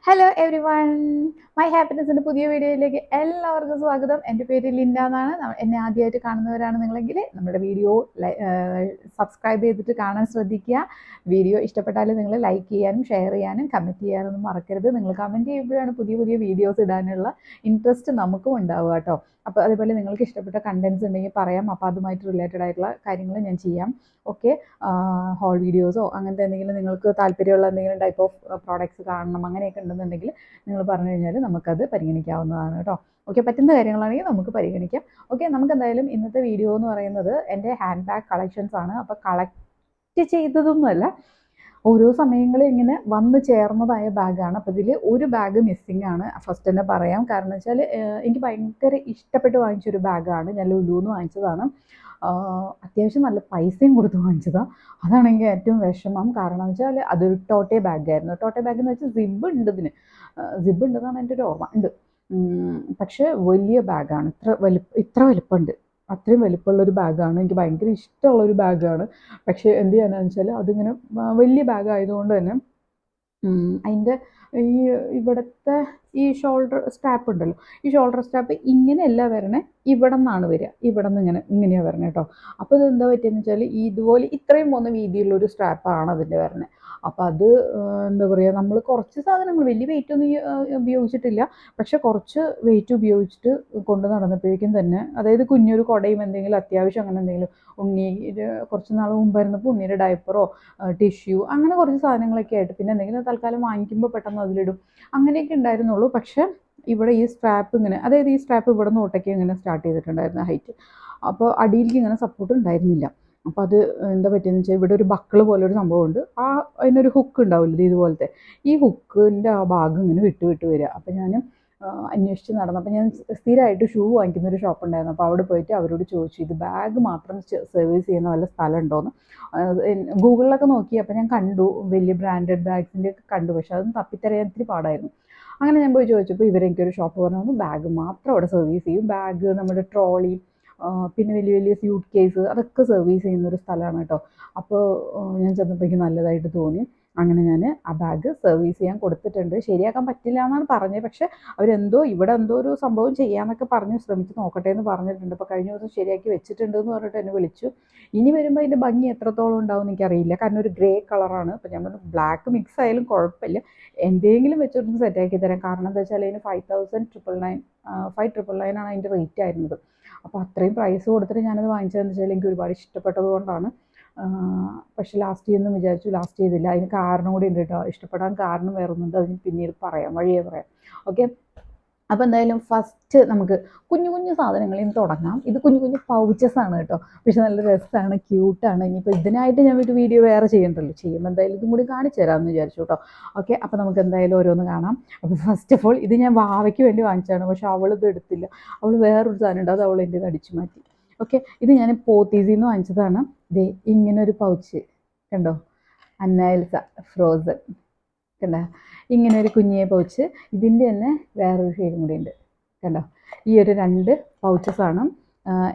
Hello every one, my ഹാപ്പിനെസ്സിൻ്റെ പുതിയ വീഡിയോയിലേക്ക് എല്ലാവർക്കും സ്വാഗതം. എൻ്റെ പേര് ലിൻഡ എന്നാണ്. എന്നെ ആദ്യമായിട്ട് കാണുന്നവരാണ് നിങ്ങളെങ്കിൽ നമ്മുടെ വീഡിയോ സബ്സ്ക്രൈബ് ചെയ്തിട്ട് കാണാൻ ശ്രദ്ധിക്കുക. വീഡിയോ ഇഷ്ടപ്പെട്ടാൽ നിങ്ങൾ ലൈക്ക് ചെയ്യാനും ഷെയർ ചെയ്യാനും കമൻറ്റ് ചെയ്യാനൊന്നും മറക്കരുത്. നിങ്ങൾ കമൻറ്റ് ചെയ്യുമ്പോഴാണ് പുതിയ പുതിയ വീഡിയോസ് ഇടാനുള്ള ഇൻട്രസ്റ്റ് നമുക്കും ഉണ്ടാവുക കേട്ടോ. അപ്പോൾ അതേപോലെ നിങ്ങൾക്ക് ഇഷ്ടപ്പെട്ട കണ്ടൻറ്റ്സ് ഉണ്ടെങ്കിൽ പറയാം. അപ്പോൾ അതുമായിട്ട് റിലേറ്റഡ് ആയിട്ടുള്ള കാര്യങ്ങൾ ഞാൻ ചെയ്യാം. ഓക്കെ, ഹോൾ വീഡിയോസോ അങ്ങനത്തെ എന്തെങ്കിലും നിങ്ങൾക്ക് താല്പര്യമുള്ള എന്തെങ്കിലും ടൈപ്പ് ഓഫ് പ്രോഡക്റ്റ്സ് കാണണം അങ്ങനെയൊക്കെ ഉണ്ടെന്നുണ്ടെങ്കിൽ നിങ്ങൾ പറഞ്ഞു കഴിഞ്ഞാൽ നമുക്കത് പരിഗണിക്കാവുന്നതാണ് കേട്ടോ. ഓക്കെ, പറ്റുന്ന കാര്യങ്ങളാണെങ്കിൽ നമുക്ക് പരിഗണിക്കാം. ഓക്കെ, നമുക്ക് എന്തായാലും ഇന്നത്തെ വീഡിയോ എന്ന് പറയുന്നത് എൻ്റെ ഹാൻഡ് ബാഗ് കളക്ഷൻസ് ആണ്. അപ്പോൾ കളക്ട് ചെയ്തതൊന്നുമല്ല, ഓരോ സമയങ്ങളിൽ ഇങ്ങനെ വന്ന് ചേർന്നതായ ബാഗാണ്. അപ്പോൾ ഇതിൽ ഒരു ബാഗ് മിസ്സിംഗ് ആണ്. ഫസ്റ്റ് തന്നെ പറയാം. കാരണം വെച്ചാൽ എനിക്ക് ഭയങ്കര ഇഷ്ടപ്പെട്ട് വാങ്ങിച്ചൊരു ബാഗാണ്. ഞാൻ ലുലുന്ന് വാങ്ങിച്ചതാണ്. അത്യാവശ്യം നല്ല പൈസയും കൊടുത്ത് വാങ്ങിച്ചതാണ്. അതാണെങ്കിൽ ഏറ്റവും വിഷമം. കാരണം എന്ന് വെച്ചാൽ അതൊരു ടോട്ടെ ബാഗായിരുന്നു. ടോട്ടെ ബാഗ് എന്ന് വെച്ചാൽ സിബ് ഉണ്ട്, ഇതിന് സിബ് ഉണ്ടെന്നാണ് എൻ്റെ ഒരു ഓർമ്മ. ഉണ്ട്, പക്ഷേ വലിയ ബാഗാണ്. ഇത്ര വലിപ്പമുണ്ട്. അത്രയും വലിപ്പമുള്ളൊരു ബാഗാണ്. എനിക്ക് ഭയങ്കര ഇഷ്ടമുള്ളൊരു ബാഗാണ്. പക്ഷേ എന്ത് ചെയ്യാനാണെന്ന് വെച്ചാൽ അതിങ്ങനെ വലിയ ബാഗായതുകൊണ്ട് തന്നെ അതിൻ്റെ ഈ ഇവിടുത്തെ ഈ ഷോൾഡർ സ്ട്രാപ്പ് ഉണ്ടല്ലോ, ഈ ഷോൾഡർ സ്ട്രാപ്പ് ഇങ്ങനെയല്ല വരണേ, ഇവിടെ നിന്നാണ് വരിക. ഇവിടെ നിന്ന് ഇങ്ങനെയാണ് വരണേ കേട്ടോ. അപ്പോൾ ഇത് എന്താ പറ്റിയെന്ന് വെച്ചാൽ ഇതുപോലെ ഇത്രയും പോകുന്ന വീതിയുള്ളൊരു സ്ട്രാപ്പാണ് അതിൻ്റെ വരണേ. അപ്പോൾ അത് എന്താ പറയുക, നമ്മൾ കുറച്ച് സാധനങ്ങൾ വലിയ വെയിറ്റ് ഒന്നും ഉപയോഗിച്ചിട്ടില്ല. പക്ഷെ കുറച്ച് വെയിറ്റ് ഉപയോഗിച്ചിട്ട് കൊണ്ട് നടന്നപ്പോഴേക്കും തന്നെ, അതായത് കുഞ്ഞൊരു കുടയും എന്തെങ്കിലും അത്യാവശ്യം അങ്ങനെ എന്തെങ്കിലും കുറച്ച് നാൾ മുമ്പായിരുന്നപ്പോൾ ഉണ്ണിയുടെ ഡയപ്പറോ ടിഷ്യൂ അങ്ങനെ കുറച്ച് സാധനങ്ങളൊക്കെ ആയിട്ട്, പിന്നെ എന്തെങ്കിലും തൽക്കാലം വാങ്ങിക്കുമ്പോൾ പെട്ടെന്ന് അതിലിടും, അങ്ങനെയൊക്കെ ഉണ്ടായിരുന്നുള്ളൂ. പക്ഷേ ഇവിടെ ഈ സ്ട്രാപ്പ് ഇങ്ങനെ, അതായത് ഈ സ്ട്രാപ്പ് ഇവിടെ നിന്ന് ഒട്ടയ്ക്ക് ഇങ്ങനെ സ്റ്റാർട്ട് ചെയ്തിട്ടുണ്ടായിരുന്നു ഹൈറ്റ്. അപ്പോൾ അടിയിലേക്ക് ഇങ്ങനെ സപ്പോർട്ട് ഉണ്ടായിരുന്നില്ല. അപ്പോൾ അത് എന്താ പറ്റിയെന്ന് വെച്ചാൽ ഇവിടെ ഒരു ബക്കിൾ പോലെ ഒരു സംഭവമുണ്ട്. അതിനൊരു ഹുക്ക് ഉണ്ടാവില്ല ഇതുപോലത്തെ, ഈ ഹുക്കിൻ്റെ ആ ഭാഗം ഇങ്ങനെ വിട്ട് വരിക. അപ്പോൾ ഞാൻ അന്വേഷിച്ച് നടന്നു. അപ്പോൾ ഞാൻ സ്ഥിരമായിട്ട് ഷൂ വാങ്ങിക്കുന്ന ഒരു ഷോപ്പ് ഉണ്ടായിരുന്നു. അപ്പോൾ അവിടെ പോയിട്ട് അവരോട് ചോദിച്ചു, ഇത് ബാഗ് മാത്രം സർവീസ് ചെയ്യുന്ന വല്ല സ്ഥലം ഉണ്ടോയെന്ന്. ഗൂഗിളിലൊക്കെ നോക്കി. അപ്പോൾ ഞാൻ കണ്ടു, വലിയ ബ്രാൻഡഡ് ബാഗ്സിൻ്റെ ഒക്കെ കണ്ടു. പക്ഷെ അതൊന്നും തപ്പിത്തറിയാൻ ഇത്തിരി പാടായിരുന്നു. അങ്ങനെ ഞാൻ പോയി ചോദിച്ചപ്പോൾ ഇവരെനിക്കൊരു ഷോപ്പ് പറഞ്ഞു, ബാഗ് മാത്രം അവിടെ സർവീസ് ചെയ്യും. ബാഗ്, നമ്മുടെ ട്രോളി, പിന്നെ വലിയ വലിയ സ്യൂട്ട് കേസ്, അതൊക്കെ സർവീസ് ചെയ്യുന്നൊരു സ്ഥലമാണ് കേട്ടോ. അപ്പോൾ ഞാൻ ചെന്നപ്പോഴേക്കും നല്ലതായിട്ട് തോന്നി. അങ്ങനെ ഞാൻ ആ ബാഗ് സർവീസ് ചെയ്യാൻ കൊടുത്തിട്ടുണ്ട്. ശരിയാക്കാൻ പറ്റില്ല എന്നാണ് പറഞ്ഞത്. പക്ഷേ അവരെന്തോ ഇവിടെ എന്തോ ഒരു സംഭവം ചെയ്യാമെന്നൊക്കെ പറഞ്ഞ് ശ്രമിച്ച് നോക്കട്ടെ എന്ന് പറഞ്ഞിട്ടുണ്ട്. അപ്പോൾ കഴിഞ്ഞ ദിവസം ശരിയാക്കി വെച്ചിട്ടുണ്ട് എന്ന് പറഞ്ഞിട്ട് എന്നെ വിളിച്ചു. ഇനി വരുമ്പോൾ അതിൻ്റെ ഭംഗി എത്രത്തോളം ഉണ്ടാവും എന്ന് എനിക്കറിയില്ല. കാരണം ഒരു ഗ്രേ കളറാണ്. അപ്പോൾ ഞാൻ പറഞ്ഞു ബ്ലാക്ക് മിക്സ് ആയാലും കുഴപ്പമില്ല, എന്തെങ്കിലും വെച്ചിട്ടൊന്ന് സെറ്റാക്കി തരാം. കാരണം എന്താ വെച്ചാൽ അതിന് 5,999 ആണ് അതിൻ്റെ റേറ്റ് ആയിരുന്നത്. അപ്പോൾ അത്രയും പ്രൈസ് കൊടുത്തിട്ട് ഞാനത് വാങ്ങിച്ചതെന്ന് വെച്ചാൽ എനിക്ക് ഒരുപാട് ഇഷ്ടപ്പെട്ടത് കൊണ്ടാണ്. പക്ഷെ ലാസ്റ്റ് ചെയ്യുമെന്ന് വിചാരിച്ചു, ലാസ്റ്റ് ചെയ്തില്ല. അതിന് കാരണം കൂടി ഉണ്ട് കേട്ടോ. ഇഷ്ടപ്പെടാൻ കാരണം വേറൊന്നുണ്ട്, അതിന് പിന്നീട് പറയാം, വഴിയേ പറയാം. ഓക്കെ, അപ്പോൾ എന്തായാലും ഫസ്റ്റ് നമുക്ക് കുഞ്ഞു കുഞ്ഞു സാധനങ്ങളിൽ നിന്ന് തുടങ്ങാം. ഇത് കുഞ്ഞു കുഞ്ഞു പൗച്ചസ് ആണ് കേട്ടോ. പക്ഷെ നല്ല രസമാണ്, ക്യൂട്ടാണ്. ഇനിയിപ്പോൾ ഇതിനായിട്ട് ഞാൻ വീഡിയോ വേറെ ചെയ്യണ്ടല്ലോ, ചെയ്യുമ്പോൾ എന്തായാലും ഇതും കൂടി കാണിച്ചു തരാമെന്ന് വിചാരിച്ചു കേട്ടോ. ഓക്കെ, അപ്പോൾ നമുക്ക് എന്തായാലും ഓരോന്ന് കാണാം. അപ്പോൾ ഫസ്റ്റ് ഓഫ് ഓൾ ഇത് ഞാൻ വാവയ്ക്ക് വേണ്ടി വാങ്ങിച്ചതാണ്. പക്ഷെ അവളിത് എടുത്തില്ല. അവൾ വേറൊരു സാധനം ഉണ്ട്, അത് അവൾ എൻ്റെ അടിച്ചു മാറ്റി. ഓക്കെ, ഇത് ഞാൻ പോത്തീസിൽ നിന്ന് വാങ്ങിച്ചതാണ്. ദേ ഇങ്ങനൊരു പൗച്ച് കണ്ടോ, അന്നയിൽസ ഫ്രോസൺ കണ്ടോ, ഇങ്ങനെ ഒരു കുഞ്ഞിയെ പൗച്ച്. ഇതിൻ്റെ തന്നെ വേറൊരു ഷെയ്ഡും കൂടി ഉണ്ട് കണ്ടോ. ഈ ഒരു 2 പൗച്ചസാണ്.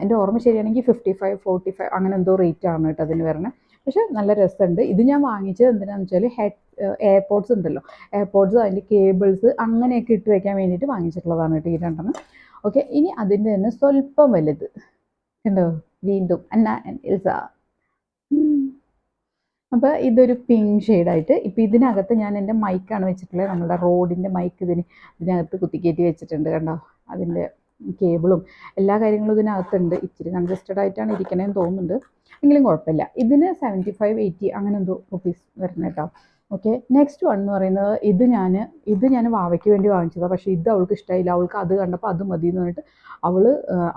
എൻ്റെ ഓർമ്മ ശരിയാണെങ്കിൽ 55, 45 അങ്ങനെ എന്തോ റേറ്റ് ആണ് കേട്ടോ അതിന് വരണേ. പക്ഷെ നല്ല രസമുണ്ട്. ഇത് ഞാൻ വാങ്ങിച്ചത് എന്തിനാണെന്ന് വെച്ചാൽ എയർപോഡ്സ് ഉണ്ടല്ലോ, എയർപോഡ്സ്, അതിൻ്റെ കേബിൾസ് അങ്ങനെയൊക്കെ ഇട്ട് വയ്ക്കാൻ വേണ്ടിയിട്ട് വാങ്ങിച്ചിട്ടുള്ളതാണ് കേട്ടോ ഈ 2. ഓക്കെ, ഇനി അതിൻ്റെ തന്നെ സ്വല്പം വലുത് കണ്ടോ, വീണ്ടും അന്ന എൽസ. അപ്പോൾ ഇതൊരു പിങ്ക് ഷെയ്ഡായിട്ട്. ഇപ്പോൾ ഇതിനകത്ത് ഞാൻ എൻ്റെ മൈക്കാണ് വെച്ചിട്ടുള്ളത്, നമ്മുടെ റോഡിൻ്റെ മൈക്ക് ഇതിനകത്ത് കുത്തിക്കയറ്റി വെച്ചിട്ടുണ്ട് കണ്ടോ. അതിൻ്റെ കേബിളും എല്ലാ കാര്യങ്ങളും ഇതിനകത്തുണ്ട്. ഇച്ചിരി കൺജസ്റ്റഡ് ആയിട്ടാണ് ഇരിക്കണേന്ന് തോന്നുന്നുണ്ട്, എങ്കിലും കുഴപ്പമില്ല. ഇതിന് 75, 80 അങ്ങനെ എന്തോ റുപ്പീസ് വരുന്നത് കേട്ടോ. ഓക്കെ, നെക്സ്റ്റ് വൺ എന്ന് പറയുന്നത് ഇത് ഞാൻ വാവയ്ക്ക് വേണ്ടി വാങ്ങിച്ചതാണ്. പക്ഷേ ഇത് അവൾക്ക് ഇഷ്ടമായില്ല. അവൾക്ക് അത് കണ്ടപ്പോൾ അത് മതി എന്ന് പറഞ്ഞിട്ട്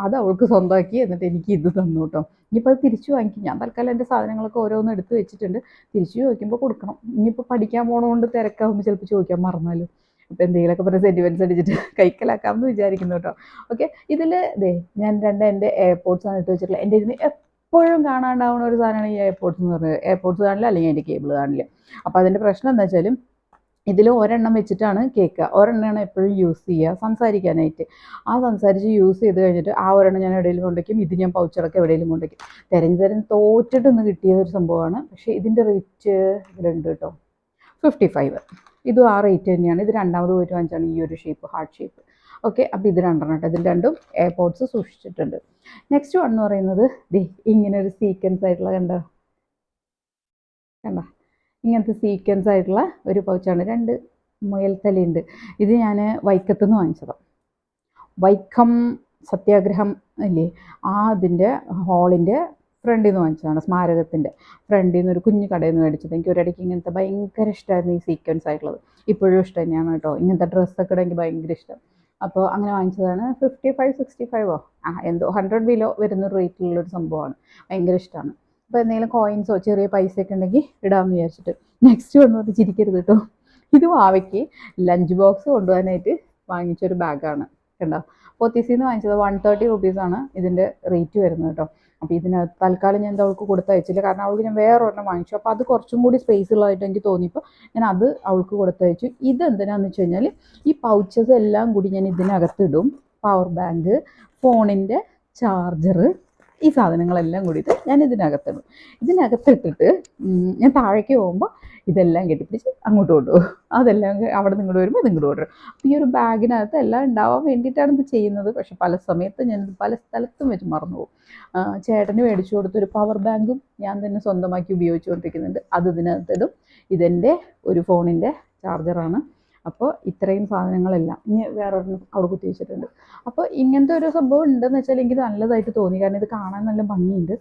അത് അവൾക്ക് സ്വന്തമാക്കി, എന്നിട്ട് എനിക്ക് ഇത് തന്നു കേട്ടോ. ഇനിയിപ്പോൾ അത് തിരിച്ചു വാങ്ങിക്കും. ഞാൻ തൽക്കാലം എൻ്റെ സാധനങ്ങളൊക്കെ ഓരോന്ന് എടുത്ത് വെച്ചിട്ടുണ്ട്. തിരിച്ചു ചോദിക്കുമ്പോൾ കൊടുക്കണം. ഇനിയിപ്പോൾ പഠിക്കാൻ പോകണതുകൊണ്ട് തിരക്കാകുമ്പോൾ ചിലപ്പോൾ ചോദിക്കാൻ മറന്നാലും, അപ്പോൾ എന്തെങ്കിലുമൊക്കെ പറഞ്ഞ് സെൻറ്റിമെൻറ്റ്സ് അടിച്ചിട്ട് കൈക്കലാക്കാമെന്ന് വിചാരിക്കുന്നു കേട്ടോ. ഓക്കെ, ഇതിൽ ഞാൻ എൻ്റെ എയർപോഡ്സാണ് ഇട്ട് വെച്ചിട്ടുള്ളത്. എൻ്റെ ഇതിന് എപ്പോഴും കാണാണ്ടാവുന്ന ഒരു സാധനമാണ് ഈ എയർപോഡ്സ് എന്ന് പറയുന്നത്. എയർപോഡ്സ് കാണില്ല, അല്ലെങ്കിൽ അതിൻ്റെ കേബിൾ കാണില്ല. അപ്പോൾ അതിൻ്റെ പ്രശ്നം എന്താ വെച്ചാൽ ഇതിൽ ഒരെണ്ണം വെച്ചിട്ടാണ് കേൾക്കുക, ഒരെണ്ണമാണ് എപ്പോഴും യൂസ് ചെയ്യുക സംസാരിക്കാനായിട്ട്. സംസാരിച്ച് യൂസ് ചെയ്ത് കഴിഞ്ഞിട്ട് ആ ഒരെണ്ണം ഞാൻ എവിടെയെങ്കിലും കൊണ്ടുവയ്ക്കും, ഇത് ഞാൻ പൗച്ചടക്കം എവിടെയെങ്കിലും കൊണ്ടുവയ്ക്കും. തിരഞ്ഞ് തോറ്റിട്ടൊന്ന് കിട്ടിയ ഒരു സംഭവമാണ്. പക്ഷേ ഇതിൻ്റെ റേറ്റ് ഇതിലുണ്ട് കേട്ടോ, 55. ഇതും ആ റേറ്റ് തന്നെയാണ്. ഇത് രണ്ടാമത് പോയിട്ട് വാങ്ങിച്ചാണ് ഈ ഒരു ഷേപ്പ്, ഹാർട്ട് ഷേപ്പ്. ഓക്കെ, അപ്പോൾ ഇത് രണ്ടെണ്ണം കേട്ടോ. ഇതിൽ രണ്ടും എയർപോഡ്സ് സൂക്ഷിച്ചിട്ടുണ്ട്. നെക്സ്റ്റ് വൺ എന്ന് പറയുന്നത് ഇങ്ങനെ ഒരു സീക്വൻസ് ആയിട്ടുള്ള കണ്ടോ, ഇങ്ങനത്തെ സീക്വൻസ് ആയിട്ടുള്ള ഒരു പൗച്ചാണ്. 2 മുയൽത്തലയുണ്ട്. ഇത് ഞാൻ വൈക്കത്തുനിന്ന് വാങ്ങിച്ചതാണ്. വൈക്കം സത്യാഗ്രഹം ഇല്ലേ, അതിൻ്റെ ഹാളിൻ്റെ ഫ്രണ്ടിൽ നിന്ന് വാങ്ങിച്ചതാണ്. സ്മാരകത്തിൻ്റെ ഫ്രണ്ടിൽ നിന്ന് ഒരു കുഞ്ഞു കടയിൽ നിന്ന് മേടിച്ചത്. എനിക്ക് ഒരിടയ്ക്ക് ഇങ്ങനത്തെ ഭയങ്കര ഇഷ്ടമായിരുന്നു ഈ സീക്വൻസ് ആയിട്ടുള്ളത്. ഇപ്പോഴും ഇഷ്ടം തന്നെയാണ് കേട്ടോ. ഇങ്ങനത്തെ ഡ്രസ്സൊക്കെ ഇടാൻ എനിക്ക് ഭയങ്കര ഇഷ്ടം. അപ്പോൾ അങ്ങനെ വാങ്ങിച്ചതാണ്. 55-65 എന്തോ 100 ബിലോ വരുന്ന റേറ്റിലുള്ളൊരു സംഭവമാണ്. ഭയങ്കര ഇഷ്ടമാണ്. അപ്പോൾ എന്തെങ്കിലും കോയിൻസോ ചെറിയ പൈസയൊക്കെ ഉണ്ടെങ്കിൽ ഇടാമെന്ന് വിചാരിച്ചിട്ട്. നെക്സ്റ്റ് വന്നത് ചിരിക്കരുത് കേട്ടോ. ഇത് വാവയ്ക്ക് ലഞ്ച് ബോക്സ് കൊണ്ടുപോകാനായിട്ട് വാങ്ങിച്ചൊരു ബാഗാണ്. കണ്ടോ, പോത്തീസിൽ നിന്ന് വാങ്ങിച്ചത് 130 റുപ്പീസാണ് ഇതിൻ്റെ റേറ്റ് വരുന്നത് കേട്ടോ. അപ്പോൾ ഇതിനകത്ത് തൽക്കാലം ഞാൻ അവൾക്ക് കൊടുത്തയച്ചില്ല, കാരണം അവൾക്ക് ഞാൻ വേറെ ഒരെണ്ണം വാങ്ങിച്ചു. അപ്പോൾ അത് കുറച്ചും കൂടി സ്പേസ് ഉള്ളതായിട്ട് എനിക്ക് തോന്നിയപ്പോൾ ഞാൻ അത് അവൾക്ക് കൊടുത്തയച്ചു. ഇതെന്തിനാന്ന് വെച്ച് കഴിഞ്ഞാൽ ഈ പൗച്ചസ് എല്ലാം കൂടി ഞാൻ ഇതിനകത്തിടും. പവർ ബാങ്ക്, ഫോണിൻ്റെ ചാർജർ, ഈ സാധനങ്ങളെല്ലാം കൂടിയിട്ട് ഞാൻ ഇതിനകത്തിടും. ഇതിനകത്തിട്ടിട്ട് ഞാൻ താഴേക്ക് പോകുമ്പോൾ ഇതെല്ലാം കെട്ടിപ്പിടിച്ച് അങ്ങോട്ട് കൊണ്ടുപോകും. അതെല്ലാം അവിടെ നിന്ന് ഇങ്ങോട്ട് വരുമ്പോൾ ഇതിങ്ങോട്ട് കൊണ്ടുവരും. അപ്പോൾ ഈ ഒരു ബാഗിനകത്ത് എല്ലാം ഉണ്ടാവാൻ വേണ്ടിയിട്ടാണ് ഇത് ചെയ്യുന്നത്. പക്ഷെ പല സമയത്ത് ഞാനിത് പല സ്ഥലത്തും വെച്ച് മറന്നു പോകും. ചേട്ടന് മേടിച്ചു കൊടുത്തൊരു പവർ ബാങ്കും ഞാൻ തന്നെ സ്വന്തമാക്കി ഉപയോഗിച്ചുകൊണ്ടിരിക്കുന്നുണ്ട്. അത് ഇതിനകത്തിടും. ഇതെൻ്റെ ഒരു ഫോണിൻ്റെ ചാർജറാണ്. അപ്പോൾ ഇത്രയും സാധനങ്ങളെല്ലാം ഇനി വേറൊരെണ്ണം അവിടെ കുത്തി വെച്ചിട്ടുണ്ട്. അപ്പോൾ ഇങ്ങനത്തെ ഒരു സംഭവം ഉണ്ടെന്ന് വെച്ചാൽ എനിക്ക് നല്ലതായിട്ട് തോന്നി, കാരണം ഇത് കാണാൻ നല്ല ഭംഗിയുണ്ട്,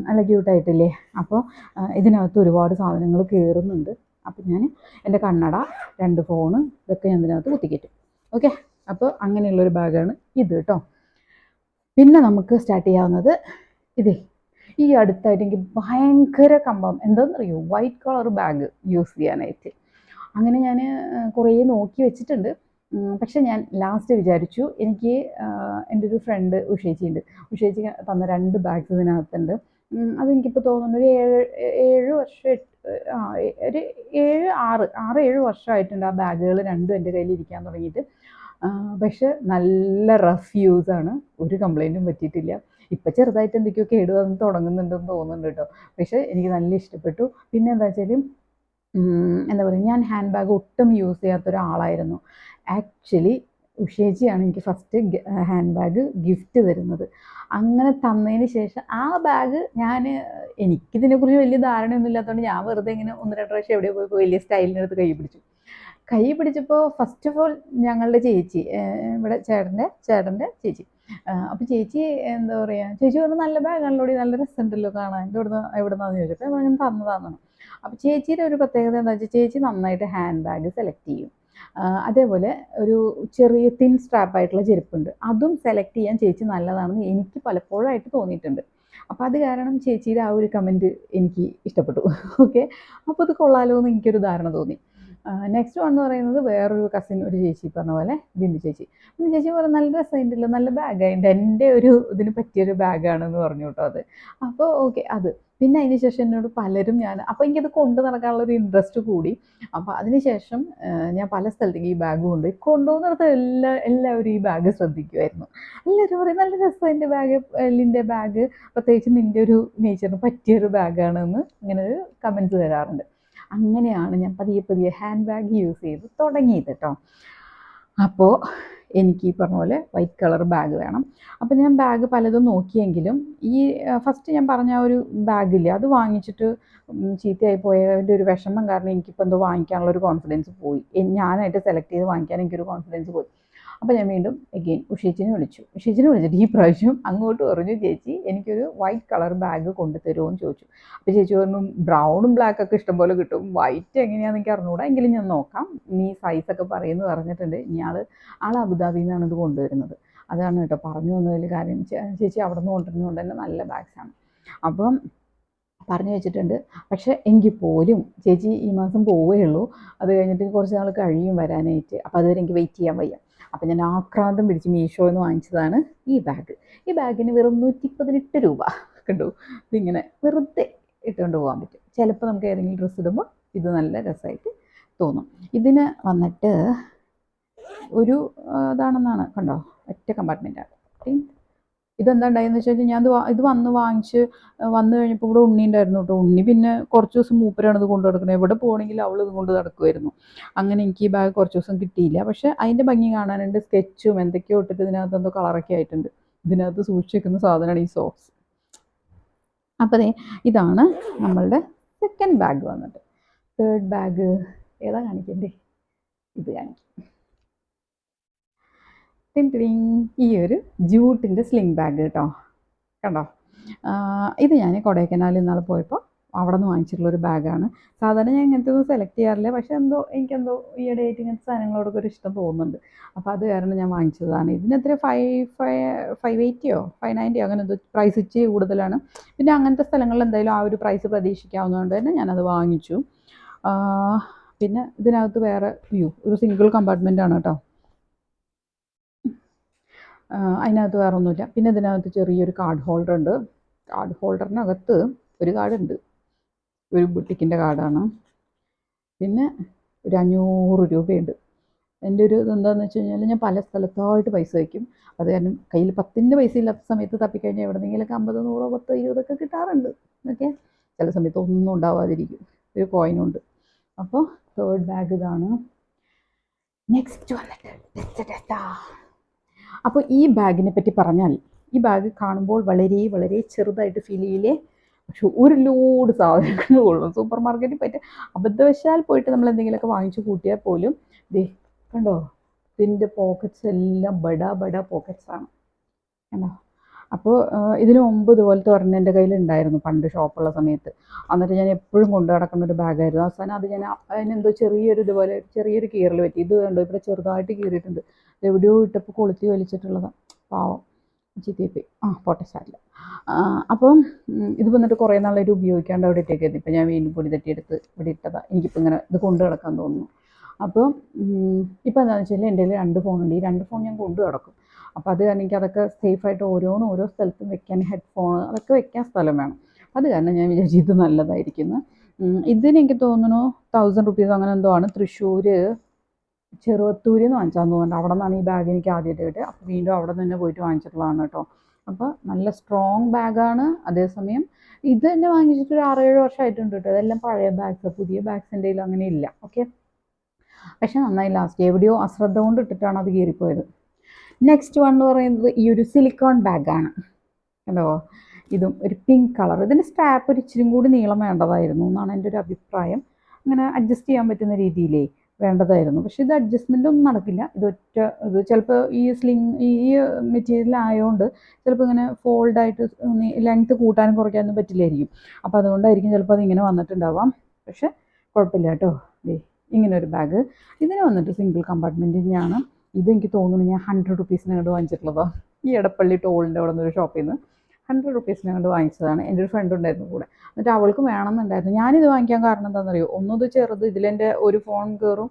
നല്ല ക്യൂട്ടായിട്ടില്ലേ. അപ്പോൾ ഇതിനകത്ത് ഒരുപാട് സാധനങ്ങൾ കയറുന്നുണ്ട്. അപ്പോൾ ഞാൻ എൻ്റെ കണ്ണട, 2 ഫോണ് ഇതൊക്കെ ഞാൻ ഇതിനകത്ത് കുത്തിക്കയറ്റും. ഓക്കെ, അപ്പോൾ അങ്ങനെയുള്ളൊരു ബാഗാണ് ഇത് കേട്ടോ. പിന്നെ നമുക്ക് സ്റ്റാർട്ട് ചെയ്യാവുന്നത് ഈ അടുത്തായിട്ട് എനിക്ക് ഭയങ്കര കമ്പം എന്താണെന്നറിയോ, വൈറ്റ് കളർ ബാഗ് യൂസ് ചെയ്യാനായിട്ട്. അങ്ങനെ ഞാൻ കുറേ നോക്കി വെച്ചിട്ടുണ്ട്. പക്ഷെ ഞാൻ ലാസ്റ്റ് വിചാരിച്ചു, എനിക്ക് എൻ്റെ ഒരു ഫ്രണ്ട് ഉഷേച്ചിയുണ്ട്. ഉഷേച്ചി തന്ന 2 ബാഗ്സ് ഇതിനകത്തുണ്ട്. അതെനിക്കിപ്പോൾ തോന്നുന്നു ഒരു 7 വർഷം, ഒരു 7 വർഷമായിട്ടുണ്ട് ആ ബാഗുകൾ രണ്ടും എൻ്റെ കയ്യിൽ ഇരിക്കാൻ തുടങ്ങിയിട്ട്. പക്ഷെ നല്ല റഫ് യൂസാണ്, ഒരു കംപ്ലൈൻറ്റും പറ്റിയിട്ടില്ല. ഇപ്പം ചെറുതായിട്ട് എന്തൊക്കെയോ കേടുവന്ന് തുടങ്ങുന്നുണ്ടെന്ന് തോന്നുന്നുണ്ട് കേട്ടോ. പക്ഷേ എനിക്ക് നല്ല ഇഷ്ടപ്പെട്ടു. പിന്നെ എന്താ വെച്ചാൽ എന്താ പറയുക, ഞാൻ ഹാൻഡ് ബാഗ് ഒട്ടും യൂസ് ചെയ്യാത്ത ഒരാളായിരുന്നു. ആക്ച്വലി ഉഷേച്ചിയാണ് എനിക്ക് ഫസ്റ്റ് ഹാൻഡ് ബാഗ് ഗിഫ്റ്റ് തരുന്നത്. അങ്ങനെ തന്നതിന് ശേഷം ആ ബാഗ് എനിക്കിതിനെക്കുറിച്ച് വലിയ ധാരണയൊന്നും ഇല്ലാത്തതുകൊണ്ട് ഞാൻ വെറുതെ ഇങ്ങനെ 1-2 പ്രാവശ്യം എവിടെയോ പോയപ്പോൾ വലിയ സ്റ്റൈലിനടുത്ത് കൈ പിടിച്ചപ്പോൾ ഫസ്റ്റ് ഓഫ് ഓൾ ഞങ്ങളുടെ ചേച്ചി, ഇവിടെ ചേട്ടൻ്റെ ചേച്ചി, അപ്പോൾ ചേച്ചി എന്താ പറയുക, ചേച്ചി പറഞ്ഞു നല്ല ബാഗാണല്ലോ, നല്ല രസമുണ്ടല്ലോ കാണാൻ, എവിടുന്നാന്ന് ചോദിച്ചപ്പോൾ ഞാൻ അങ്ങനെ തന്നതാണെന്നാണ്. അപ്പോൾ ചേച്ചിയുടെ ഒരു പ്രത്യേകത എന്താ വെച്ചാൽ ചേച്ചി നന്നായിട്ട് ഹാൻഡ് ബാഗ് സെലക്ട് ചെയ്യും. അതേപോലെ ഒരു ചെറിയ തിൻ സ്ട്രാപ്പായിട്ടുള്ള ചെരുപ്പുണ്ട്, അതും സെലക്ട് ചെയ്യാൻ ചേച്ചി നല്ലതാണെന്ന് എനിക്ക് പലപ്പോഴായിട്ട് തോന്നിയിട്ടുണ്ട്. അപ്പോൾ അത് കാരണം ചേച്ചിയുടെ ആ ഒരു കമൻറ്റ് എനിക്ക് ഇഷ്ടപ്പെട്ടു. ഓക്കെ, അപ്പോൾ ഇത് കൊള്ളാലോ എന്ന് എനിക്കൊരു ധാരണ തോന്നി. നെക്സ്റ്റ് വൺ എന്ന് പറയുന്നത് വേറൊരു കസിൻ, ഒരു ചേച്ചി പറഞ്ഞ പോലെ ബിന്ദു ചേച്ചി പറഞ്ഞു നല്ല രസമുണ്ടല്ലോ, നല്ല ബാഗായിട്ട് എൻ്റെ ഒരു ഇതിന് പറ്റിയൊരു ബാഗാണെന്ന് പറഞ്ഞു കേട്ടോ അത്. അപ്പോൾ ഓക്കെ, അത് പിന്നെ അതിന് ശേഷം എന്നോട് പലരും അപ്പോൾ എനിക്കത് കൊണ്ട് നടക്കാനുള്ളൊരു ഇൻട്രസ്റ്റ് കൂടി. അപ്പോൾ അതിനുശേഷം ഞാൻ പല സ്ഥലത്തേക്ക് ഈ ബാഗ് കൊണ്ടുപോകുന്നിടത്ത് എല്ലാവരും ഈ ബാഗ് ശ്രദ്ധിക്കുമായിരുന്നു. എല്ലാവരും പറയും നല്ല രസം എൻ്റെ ലിൻ്റെ ബാഗ്, പ്രത്യേകിച്ച് നിൻ്റെ ഒരു നേച്ചറിന് പറ്റിയൊരു ബാഗാണെന്ന് ഇങ്ങനെ ഒരു കമൻസ് തരാറുണ്ട്. അങ്ങനെയാണ് ഞാൻ പതിയെ ഹാൻഡ് ബാഗ് യൂസ് ചെയ്ത് തുടങ്ങിയത് കേട്ടോ. അപ്പോൾ എനിക്ക് ഈ പറഞ്ഞ പോലെ വൈറ്റ് കളർ ബാഗ് വേണം. അപ്പോൾ ഞാൻ ബാഗ് പലതും നോക്കിയെങ്കിലും ഈ ഫസ്റ്റ് ഞാൻ പറഞ്ഞ ഒരു ബാഗില്ലേ, അത് വാങ്ങിച്ചിട്ട് ചീത്തയായി പോയതിൻ്റെ ഒരു വിഷമം കാരണം എനിക്കിപ്പോൾ എന്തോ വാങ്ങിക്കാനുള്ളൊരു കോൺഫിഡൻസ് പോയി. ഞാനായിട്ട് സെലക്ട് ചെയ്ത് വാങ്ങിക്കാൻ എനിക്കൊരു കോൺഫിഡൻസ് പോയി. അപ്പോൾ ഞാൻ വീണ്ടും എഗെയിൻ ഉഷേച്ചിനെ വിളിച്ചിട്ട് ഈ പ്രാവശ്യം അങ്ങോട്ട് പറഞ്ഞു, ചേച്ചി എനിക്കൊരു വൈറ്റ് കളർ ബാഗ് കൊണ്ടുതരുമോ എന്ന് ചോദിച്ചു. അപ്പോൾ ചേച്ചി പറഞ്ഞു ബ്രൗണും ബ്ലാക്കൊക്കെ ഇഷ്ടംപോലെ കിട്ടും, വൈറ്റ് എങ്ങനെയാണെന്ന് എനിക്ക് അറിഞ്ഞുകൂടാ, എങ്കിലും ഞാൻ നോക്കാം, നീ സൈസൊക്കെ പറയുമെന്ന് പറഞ്ഞിട്ടുണ്ട്. ഇനി ആൾ അബുദാബിയിൽ നിന്നാണ് ഇത് കൊണ്ടുവരുന്നത്. അതാണ് കേട്ടോ പറഞ്ഞു വന്നതിൽ കാര്യം. ചേച്ചി അവിടെ നിന്ന് കൊണ്ടുവരുന്നതുകൊണ്ട് തന്നെ നല്ല ബാഗ്സാണ്. അപ്പം പറഞ്ഞു വെച്ചിട്ടുണ്ട്. പക്ഷേ എങ്കിൽ പോലും ചേച്ചി ഈ മാസം പോവുകയുള്ളൂ, അത് കഴിഞ്ഞിട്ട് കുറച്ച് നാൾ കഴിയും വരാനായിട്ട്. അപ്പോൾ അതുവരെ എനിക്ക് വെയിറ്റ് ചെയ്യാൻ വയ്യ. അപ്പോൾ ഞാൻ ആക്രാന്തം പിടിച്ച് മീഷോയിൽ നിന്ന് വാങ്ങിച്ചതാണ് ഈ ബാഗ്. ഈ ബാഗിന് വെറും 118 രൂപ. കണ്ടു, ഇതിങ്ങനെ വെറുതെ ഇട്ടുകൊണ്ട് പോകാൻ പറ്റും. ചിലപ്പോൾ നമുക്ക് ഏതെങ്കിലും ഡ്രസ്സ് ഇടുമ്പോൾ ഇത് നല്ല രസമായിട്ട് തോന്നും. ഇതിന് വന്നിട്ട് ഒരു ഇതാണെന്നാണ്, കണ്ടോ, ഒറ്റ കമ്പാർട്ട്മെൻറ്റാണ്. ഇതെന്താ ഉണ്ടായെന്ന് വെച്ച് കഴിഞ്ഞാൽ ഞാൻ ഇത് വന്ന് വാങ്ങിച്ച് വന്നു കഴിഞ്ഞപ്പോൾ ഇവിടെ ഉണ്ണി ഉണ്ടായിരുന്നു കേട്ടോ. ഉണ്ണി പിന്നെ കുറച്ച് ദിവസം മൂപ്പരാണ് ഇത് കൊണ്ട് നടക്കുന്നത്. എവിടെ പോകണമെങ്കിൽ അവൾ ഇത് കൊണ്ട് നടക്കുമായിരുന്നു. അങ്ങനെ എനിക്ക് ഈ ബാഗ് കുറച്ച് ദിവസം കിട്ടിയില്ല. പക്ഷെ അതിൻ്റെ ഭംഗി കാണാനുണ്ട്. സ്കെച്ചും എന്തൊക്കെയോ ഇട്ടിട്ട് ഇതിനകത്ത് എന്തോ കളറൊക്കെ ആയിട്ടുണ്ട്. ഇതിനകത്ത് സൂക്ഷിച്ച് വെക്കുന്ന സാധനമാണ് ഈ സോക്സ്. അപ്പോൾ ഇതാണ് നമ്മളുടെ സെക്കൻഡ് ബാഗ് വന്നിട്ട്. തേർഡ് ബാഗ് ഏതാ കാണിക്കണ്ടേ? ഇത് കാണിക്കും. ഈ ഒരു ജൂട്ടിൻ്റെ സ്ലിംഗ് ബാഗ് കേട്ടോ, കണ്ടോ? ഇത് ഞാൻ കൊടൈക്കനാലിൽ ഇന്നാളെ പോയപ്പോൾ അവിടെ നിന്ന് വാങ്ങിച്ചിട്ടുള്ളൊരു ബാഗാണ്. സാധാരണ ഞാൻ ഇങ്ങനത്തെ ഒന്നും സെലക്ട് ചെയ്യാറില്ല. പക്ഷേ എനിക്കെന്തോ ഈയിടെയായിട്ട് ഇങ്ങനത്തെ സാധനങ്ങളോടൊക്കെ ഒരു ഇഷ്ടം തോന്നുന്നുണ്ട്. അപ്പോൾ അത് കാരണം ഞാൻ വാങ്ങിച്ചതാണ്. ഇതിനെത്ര 580 590 അങ്ങനെ എന്തോ പ്രൈസ് ഇച്ചിരി കൂടുതലാണ്. പിന്നെ അങ്ങനത്തെ സ്ഥലങ്ങളിൽ എന്തായാലും ആ ഒരു പ്രൈസ് പ്രതീക്ഷിക്കാവുന്നതുകൊണ്ട് തന്നെ ഞാനത് വാങ്ങിച്ചു. പിന്നെ ഇതിനകത്ത് വേറെ ഒരു സിംഗിൾ കമ്പാർട്ട്മെൻ്റാണ് കേട്ടോ. അതിനകത്ത് വേറെ ഒന്നുമില്ല. പിന്നെ ഇതിനകത്ത് ചെറിയൊരു കാർഡ് ഹോൾഡർ ഉണ്ട്. കാർഡ് ഹോൾഡറിനകത്ത് ഒരു കാർഡുണ്ട്, ഒരു ബുട്ടിക്കിൻ്റെ കാർഡാണ്. പിന്നെ ഒരു 500 രൂപയുണ്ട്. എൻ്റെ ഒരു ഇതെന്താണെന്ന് വെച്ച് കഴിഞ്ഞാൽ ഞാൻ പല സ്ഥലത്തായിട്ട് പൈസ വയ്ക്കും. അത് കാരണം കയ്യിൽ 10ൻ്റെ പൈസ ഇല്ലാത്ത സമയത്ത് തപ്പിക്കഴിഞ്ഞാൽ എവിടെന്നെങ്കിലൊക്കെ 50, 100, 10, 20 കിട്ടാറുണ്ട്. ഓക്കെ, ചില സമയത്ത് ഒന്നും ഉണ്ടാവാതിരിക്കും, ഒരു കോയിനുണ്ട്. അപ്പോൾ തേർഡ് ബാഗ് ഇതാണ്. നെക്സ്റ്റ് വന്നിട്ട് അപ്പോൾ ഈ ബാഗിനെ പറ്റി പറഞ്ഞാൽ, ഈ ബാഗ് കാണുമ്പോൾ വളരെ വളരെ ചെറുതായിട്ട് ഫീൽ ചെയ്യില്ലേ? പക്ഷെ ഒരു ലോഡ് സാധനങ്ങൾ കൊള്ളും. സൂപ്പർ മാർക്കറ്റിൽ പോയിട്ട് അബദ്ധവശാൽ പോയിട്ട് നമ്മൾ എന്തെങ്കിലുമൊക്കെ വാങ്ങിച്ചു കൂട്ടിയാൽ പോലും കണ്ടോ, ഇതിൻ്റെ പോക്കറ്റ്സ് എല്ലാം ബഡ പോക്കറ്റ്സാണ്, കണ്ടോ? അപ്പോൾ ഇതിന് മുമ്പ് ഇതുപോലത്തെ ഒരെണ്ണം എൻ്റെ കയ്യിലുണ്ടായിരുന്നു പണ്ട് ഷോപ്പുള്ള സമയത്ത്. എന്നിട്ട് ഞാൻ എപ്പോഴും കൊണ്ടു നടക്കുന്ന ഒരു ബാഗായിരുന്നു. അവസാനം അത് ഞാൻ അതിനെന്തോ ചെറിയൊരു കീറൽ പറ്റി. ഇത് കണ്ടോ, ഇവിടെ ചെറുതായിട്ട് കീറിയിട്ടുണ്ട്. എവിടെയോ ഇട്ടപ്പോൾ കൊളുത്തി വലിച്ചിട്ടുള്ളതാണ്. പാവം, ചീത്തയിപ്പോയി. പോട്ടെ, സാരില്ല. അപ്പം ഇത് വന്നിട്ട് കുറേ നാളായിട്ട് ഉപയോഗിക്കാണ്ട് അവിടെ ഇട്ടേക്കായിരുന്നു. ഇപ്പം ഞാൻ വീണ്ടും പൊടി തട്ടിയെടുത്ത് ഇവിടെ ഇട്ടതാണ്. എനിക്കിപ്പോൾ ഇങ്ങനെ ഇത് കൊണ്ടു നടക്കാൻ തോന്നുന്നു. അപ്പോൾ ഇപ്പോൾ എന്താണെന്ന് വെച്ചാൽ എൻ്റെ കയ്യിൽ 2 ഫോണുണ്ട്. ഈ 2 ഫോൺ ഞാൻ കൊണ്ടു നടക്കും. അപ്പോൾ അത് കാരണം എനിക്ക് അതൊക്കെ സേഫായിട്ട് ഓരോ സ്ഥലത്തും വെക്കാൻ, ഹെഡ്ഫോൺ അതൊക്കെ വെക്കാൻ സ്ഥലം വേണം. അത് കാരണം ഞാൻ വിചാരിച്ചു ഇത് നല്ലതായിരിക്കുന്നു. ഇതിന് എനിക്ക് തോന്നുന്നു 1000 റുപ്പീസ് അങ്ങനെ എന്തോ ആണ്. തൃശ്ശൂർ ചെറുവത്തൂരിൽ നിന്ന് വാങ്ങിച്ചാന്ന് തോന്നുന്നുണ്ട്. അവിടെ നിന്നാണ് ഈ ബാഗ് എനിക്ക് ആദ്യമായിട്ട് കിട്ടിയത്. അപ്പോൾ വീണ്ടും അവിടെ നിന്ന് തന്നെ പോയിട്ട് വാങ്ങിച്ചിട്ടുള്ളതാണ് കേട്ടോ. അപ്പോൾ നല്ല സ്ട്രോങ് ബാഗാണ്. അതേസമയം ഇത് തന്നെ വാങ്ങിച്ചിട്ട് ഒരു 6-7 വർഷമായിട്ടുണ്ട് കേട്ടോ. ഇതെല്ലാം പഴയ ബാഗ്സ്, പുതിയ ബാഗ്സ് എൻ്റെ കയ്യിൽ അങ്ങനെ ഇല്ല. ഓക്കെ, പക്ഷെ നന്നായി ലാസ്റ്റ്. എവിടെയോ അശ്രദ്ധ കൊണ്ട് ഇട്ടിട്ടാണ് അത് കീറിപ്പോയത്. നെക്സ്റ്റ് വൺ എന്ന് പറയുന്നത് ഈ ഒരു സിലിക്കോൺ ബാഗാണ്. ഹലോ, ഇതും ഒരു പിങ്ക് കളർ. ഇതിൻ്റെ സ്ട്രാപ്പ് ഒരു ഇച്ചിരി കൂടി നീളം വേണ്ടതായിരുന്നു എന്നാണ് എൻ്റെ ഒരു അഭിപ്രായം. അങ്ങനെ അഡ്ജസ്റ്റ് ചെയ്യാൻ പറ്റുന്ന രീതിയിലേ വേണ്ടതായിരുന്നു. പക്ഷേ ഇത് അഡ്ജസ്റ്റ്മെൻ്റ് ഒന്നും നടക്കില്ല. ഇത് ചിലപ്പോൾ ഈ മെറ്റീരിയൽ ആയതുകൊണ്ട് ചിലപ്പോൾ ഇങ്ങനെ ഫോൾഡായിട്ട് ലെങ്ത്ത് കൂട്ടാനും കുറയ്ക്കാനും പറ്റില്ലായിരിക്കും. അപ്പോൾ അതുകൊണ്ടായിരിക്കും ചിലപ്പോൾ അതിങ്ങനെ വന്നിട്ടുണ്ടാവാം. പക്ഷെ കുഴപ്പമില്ല കേട്ടോ. ഇങ്ങനെ ഒരു ബാഗ്. ഇതിന് വന്നിട്ട് സിംഗിൾ കമ്പാർട്ട്മെൻറ്റിൻ്റെയാണ്. ഇതെനിക്ക് തോന്നുന്നു ഞാൻ 100 റുപ്പീസിന് കണ്ട് വാങ്ങിച്ചിട്ടുള്ളതാണ്. ഈ എടപ്പള്ളി ടോളിൻ്റെ അവിടെ നിന്നൊരു ഷോപ്പിൽ നിന്ന് 100 റുപ്പീസിന് കണ്ട് വാങ്ങിച്ചതാണ്. എൻ്റെ ഒരു ഫ്രണ്ട് ഉണ്ടായിരുന്നു കൂടെ. എന്നിട്ട് അവൾക്ക് വേണമെന്നുണ്ടായിരുന്നു. ഞാനിത് വാങ്ങിക്കാൻ കാരണം എന്താണെന്നറിയോ? ഒന്നത് ചെറുത്, ഇതിലെൻ്റെ ഒരു ഫോൺ കയറും,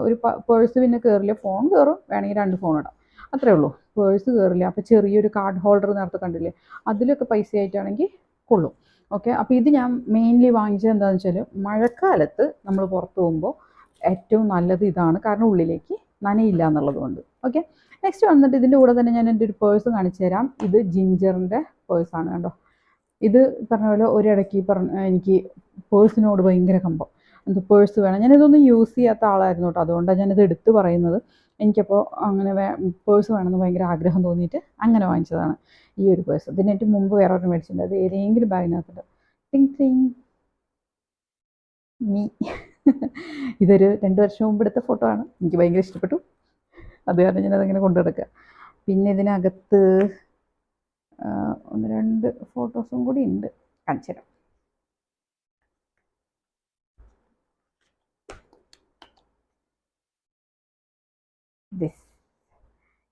ഒരു പേഴ്സ് പിന്നെ കയറില്ല. ഫോൺ കയറും, വേണമെങ്കിൽ 2 ഫോൺ ഇടാം, അത്രേ ഉള്ളൂ. പേഴ്സ് കയറില്ല. അപ്പോൾ ചെറിയൊരു കാർഡ് ഹോൾഡർ നേരത്തെ കണ്ടില്ലേ, അതിലൊക്കെ പൈസ ആയിട്ടാണെങ്കിൽ കൊള്ളും. ഓക്കെ, അപ്പോൾ ഇത് ഞാൻ മെയിൻലി വാങ്ങിച്ചത് എന്താണെന്ന് വെച്ചാൽ മഴക്കാലത്ത് നമ്മൾ പുറത്ത് പോകുമ്പോൾ ഏറ്റവും നല്ലത് ഇതാണ്. കാരണം ഉള്ളിലേക്ക് നനയില്ല എന്നുള്ളത് കൊണ്ട്. ഓക്കെ, നെക്സ്റ്റ് വന്നിട്ട് ഇതിൻ്റെ കൂടെ തന്നെ ഞാൻ എൻ്റെ ഒരു പേഴ്സ് കാണിച്ചു തരാം. ഇത് ജിഞ്ചറിൻ്റെ പേഴ്സാണ്, കണ്ടോ. ഇത് പറഞ്ഞ പോലെ ഒരിടയ്ക്ക് എനിക്ക് പേഴ്സിനോട് ഭയങ്കര കമ്പം. എന്ത് പേഴ്സ് വേണം. ഞാനിതൊന്നും യൂസ് ചെയ്യാത്ത ആളായിരുന്നു കേട്ടോ. അതുകൊണ്ടാണ് ഞാനിത് എടുത്ത് പറയുന്നത്. എനിക്കപ്പോൾ അങ്ങനെ പേഴ്സ് വേണമെന്ന് ഭയങ്കര ആഗ്രഹം തോന്നിയിട്ട് അങ്ങനെ വാങ്ങിച്ചതാണ് ഈ ഒരു പേഴ്സ്. ഇതിനേറ്റ് മുമ്പ് വേറെ ഒരെണ്ണം മേടിച്ചിട്ടുണ്ട്. അത് ഏതെങ്കിലും ബാഗിനകത്തുണ്ട്. ടിങ് ടിങ് മീ ഇതൊരു 2 വർഷം മുമ്പ് എടുത്ത ഫോട്ടോ ആണ്. എനിക്ക് ഭയങ്കര ഇഷ്ടപ്പെട്ടു. അത് കാരണം ഞാനതങ്ങനെ കൊണ്ടു നടക്കുക. പിന്നെ ഇതിനകത്ത് 1-2 ഫോട്ടോസും കൂടി ഉണ്ട്, കാണിച്ചു തരാം.